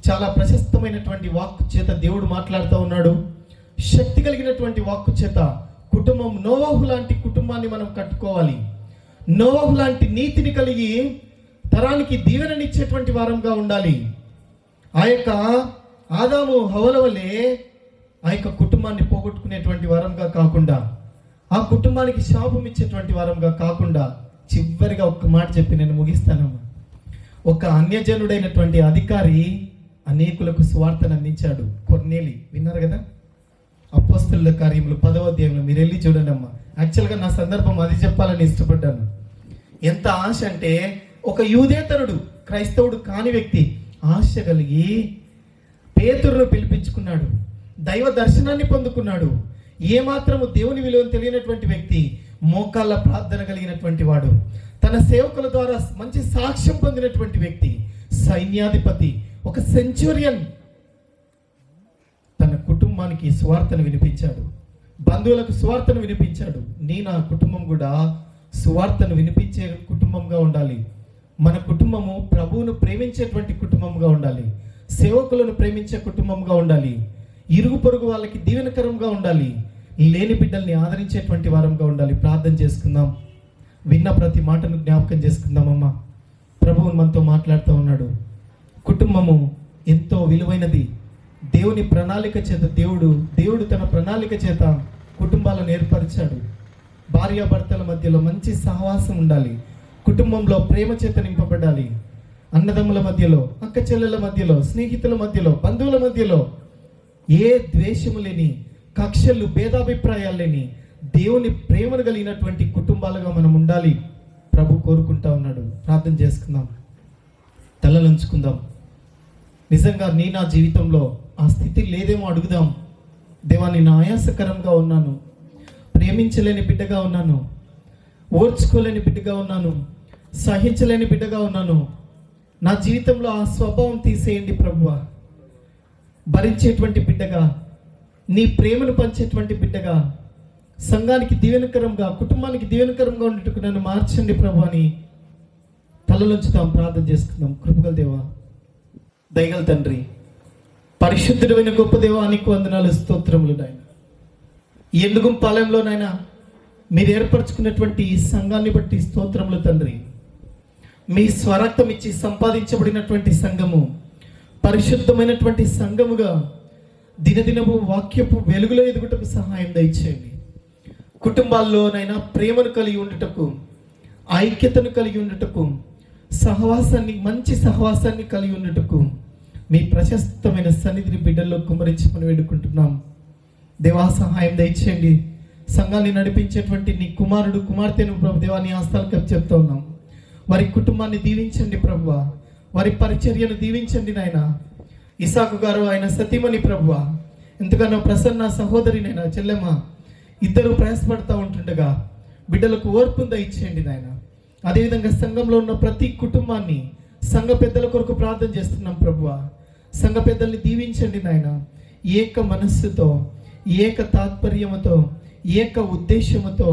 చాలా ప్రశస్తమైనటువంటి వాక్కు చేత దేవుడు మాట్లాడుతూ ఉన్నాడు. శక్తి కలిగినటువంటి వాక్కు చేత కుటుంబం, నోవహు లాంటి కుటుంబాన్ని మనం కట్టుకోవాలి. నోవహు లాంటి నీతిని కలిగి తరానికి దీవెననిచ్చేటువంటి వారంగా ఉండాలి. ఆ యొక్క ఆదాము హవ్వల వలె ఆ యొక్క కుటుంబాన్ని పోగొట్టుకునేటువంటి వారంగా కాకుండా, ఆ కుటుంబానికి శాపం ఇచ్చేటువంటి వారంగా కాకుండా, చివరిగా ఒక్క మాట చెప్పి నేను ముగిస్తానమ్మా. ఒక అన్యజనుడైనటువంటి అధికారి అనేకులకు సువార్తను అందించాడు. కొర్నేలి, విన్నారు కదా? అపోస్తలుల కార్యములు 10వ అధ్యాయంలో మీరు వెళ్ళి చూడండి అమ్మా. యాక్చువల్గా నా సందర్భం అది చెప్పాలని ఇష్టపడ్డాను. ఎంత ఆశ అంటే, ఒక యూదేతరుడు, క్రైస్తవుడు కాని వ్యక్తి ఆశ కలిగి పేతురును పిలిపించుకున్నాడు. దైవ దర్శనాన్ని పొందుకున్నాడు. ఏమాత్రము దేవుని విలువను తెలియనటువంటి వ్యక్తి, మోకాళ్ళ ప్రార్థన కలిగినటువంటి వాడు, తన సేవకుల ద్వారా మంచి సాక్ష్యం పొందినటువంటి వ్యక్తి, సైన్యాధిపతి, ఒక సెంచురియన్, తన కుటుంబానికి సువార్తను వినిపించాడు. బంధువులకు సువార్తను వినిపించాడు. నా కుటుంబం కూడా సువార్తను వినిపించే కుటుంబంగా ఉండాలి. మన కుటుంబము ప్రభువును ప్రేమించేటువంటి కుటుంబంగా ఉండాలి. సేవకులను ప్రేమించే కుటుంబంగా ఉండాలి. ఇరుగు పొరుగు వాళ్ళకి దీవెనకరంగా ఉండాలి. లేని బిడ్డల్ని ఆదరించేటువంటి వారంగా ఉండాలి. ప్రార్థన చేసుకుందాం. విన్న ప్రతి మాటను జ్ఞాపకం చేసుకుందామమ్మా. ప్రభువు మనతో మాట్లాడుతూ ఉన్నాడు. కుటుంబము ఎంతో విలువైనది. దేవుని ప్రణాళిక చేత దేవుడు తన ప్రణాళిక చేత కుటుంబాలను ఏర్పరిచాడు. భార్యాభర్తల మధ్యలో మంచి సహవాసం ఉండాలి. కుటుంబంలో ప్రేమ చేత నింపబడాలి. అన్నదమ్ముల మధ్యలో, అక్క చెల్లెల మధ్యలో, స్నేహితుల మధ్యలో, బంధువుల మధ్యలో ఏ ద్వేషము లేని, కక్షలు, భేదాభిప్రాయాలు లేని, దేవుని ప్రేమను కలిగినటువంటి కుటుంబాలుగా మనం ఉండాలి. ప్రభు కోరుకుంటా ఉన్నాడు. ప్రార్థన చేసుకుందాం, తలలుంచుకుందాం. నిజంగా నా జీవితంలో ఆ స్థితి లేదేమో అడుగుదాం. దేవా, నేను ఆయాసకరంగా ఉన్నాను, ప్రేమించలేని బిడ్డగా ఉన్నాను, ఓర్చుకోలేని బిడ్డగా ఉన్నాను, సహించలేని బిడ్డగా ఉన్నాను. నా జీవితంలో ఆ స్వభావం తీసేయండి ప్రభువా. భరించేటువంటి బిడ్డగా, నీ ప్రేమను పంచేటువంటి బిడ్డగా, సంఘానికి దీవెనకరంగా, కుటుంబానికి దీవెనకరంగా ఉండేట్టుకు నన్ను మార్చండి ప్రభు అని తలలుంచుతాం. ప్రార్థన చేసుకుందాం. కృపగల దేవా, దయగల తండ్రి, పరిశుద్ధుడైన గొప్ప దేవానికి వందనాలు, స్తోత్రములు నాయన. ఎందుకు పాలెంలోనైనా మీరు ఏర్పరచుకున్నటువంటి ఈ సంఘాన్ని బట్టి స్తోత్రములు తండ్రి. మీ స్వరక్తం ఇచ్చి సంపాదించబడినటువంటి సంఘము పరిశుద్ధమైనటువంటి సంఘముగా దినదినము వాక్యపు వెలుగులో ఎదుగుటకు సహాయం దయచేయండి. కుటుంబాల్లోనైనా ప్రేమను కలిగి ఉండటకు, ఐక్యతను కలిగి ఉండటకు, మంచి సహవాసాన్ని కలిగి ఉండటకు మీ ప్రశస్తమైన సన్నిధిని బిడ్డల్లో కుమరించమని వేడుకుంటున్నాం. దేవా, సహాయం దయచేయండి. సంఘాన్ని నడిపించేటువంటి నీ కుమారుడు, కుమార్తెను ప్రభు దేవా నీ హస్తాలకు చెప్తా ఉన్నాం. వారి కుటుంబాన్ని దీవించండి ప్రభువా. వారి పరిచర్యను దీవించండి నాయన. ఇసాకు గారు, ఆయన సతీమణి ప్రభువా, ఎంతగానో ప్రసన్న సహోదరి నాయన, చెల్లెమ్మ, ఇద్దరు ప్రయాసపడతా ఉంటుండగా బిడ్డలకు ఓర్పును దయచేయండి నాయన. అదేవిధంగా సంఘంలో ఉన్న ప్రతి కుటుంబాన్ని, సంఘ పెద్దల కొరకు ప్రార్థన చేస్తున్నాం ప్రభువా. సంఘ పెద్దల్ని దీవించండి నాయన. ఏక మనస్సుతో, ఏక తాత్పర్యముతో, ఏక ఉద్దేశముతో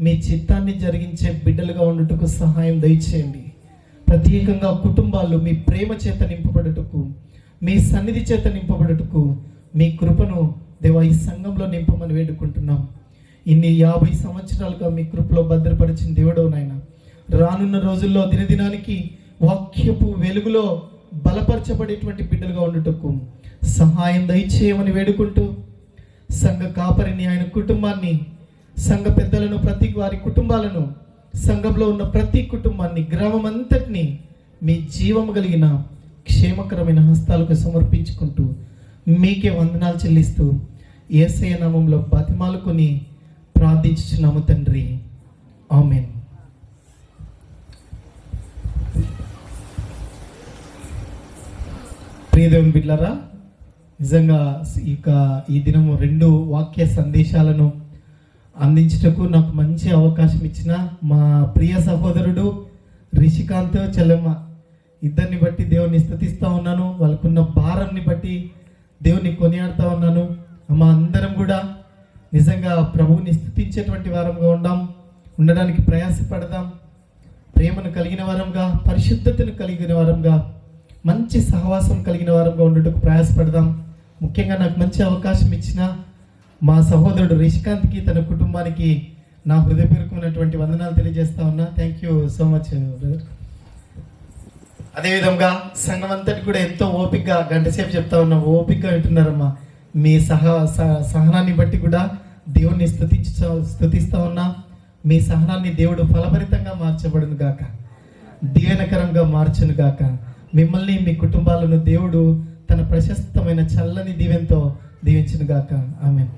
మీ చిత్తాన్ని జరిగించే బిడ్డలుగా ఉండటకు సహాయం దయచేయండి. ప్రత్యేకంగా కుటుంబాలు మీ ప్రేమ చేత నింపబడుటకు, మీ సన్నిధి చేత నింపబడుటకు మీ కృపను దేవా ఈ సంఘంలో నింపమని వేడుకుంటున్నాం. ఇన్ని 50 సంవత్సరాలుగా మీ కృపలో భద్రపరిచిన దేవుడవు నాయన, రానున్న రోజుల్లో దినదినానికి వాక్యపు వెలుగులో బలపరచబడేటువంటి బిడ్డలుగా ఉండుటకు సహాయం దయచేయమని వేడుకుంటూ, సంఘ కాపరిని, ఆయన కుటుంబాన్ని, సంఘ పెద్దలను, ప్రతి వారి కుటుంబాలను, సంఘంలో ఉన్న ప్రతి కుటుంబాన్ని, గ్రామం అంతటిని మీ జీవము కలిగిన క్షేమకరమైన హస్తాలకు సమర్పించుకుంటూ మీకే వందనాలు చెల్లిస్తూ యేసయ్య నామంలో బతిమాలుకొని ప్రార్థించుచున్నాము తండ్రి. ఆమేన్. ప్రియదేవుని బిడ్డలారా, నిజంగా ఈ దినము 2 వాక్య సందేశాలను అందించుటకు నాకు మంచి అవకాశం ఇచ్చిన మా ప్రియ సహోదరుడు రిషికాంత్, చెల్లెమ్మ ఇద్దరిని బట్టి దేవుని స్తుతిస్తూ ఉన్నాను. వాళ్ళకున్న భారాన్ని బట్టి దేవుని కొనియాడుతూ ఉన్నాను. మా అందరం కూడా నిజంగా ప్రభువుని స్తుతించేటువంటి వారంగా ఉండడానికి ప్రయాసపడదాం. ప్రేమను కలిగిన వారంగా, పరిశుద్ధతను కలిగిన వారంగా, మంచి సహవాసం కలిగిన వారంగా ఉండటకు ప్రయాసపడదాం. ముఖ్యంగా నాకు మంచి అవకాశం ఇచ్చిన మా సహోదరుడు రిషికాంత్కి, తన కుటుంబానికి నా హృదయపూర్వకమైనటువంటి వందనాలు తెలియజేస్తా ఉన్నా. Thank you so much brother. అదేవిధంగా సంఘం అంతటి కూడా ఎంతో ఓపికగా గంట సేపు చెప్తా ఉన్నా, ఓపికగా వింటున్నారమ్మా. మీ సహనాన్ని బట్టి కూడా దేవుణ్ణి స్తుతిస్తా ఉన్నా. మీ సహనాన్ని దేవుడు ఫలభరితంగా మార్చబడును గాక, దీవెనకరంగా మార్చును గాక. మిమ్మల్ని, మీ కుటుంబాలను దేవుడు తన ప్రశస్తమైన చల్లని దీవెనతో దీవించును గాక. ఆమేన్.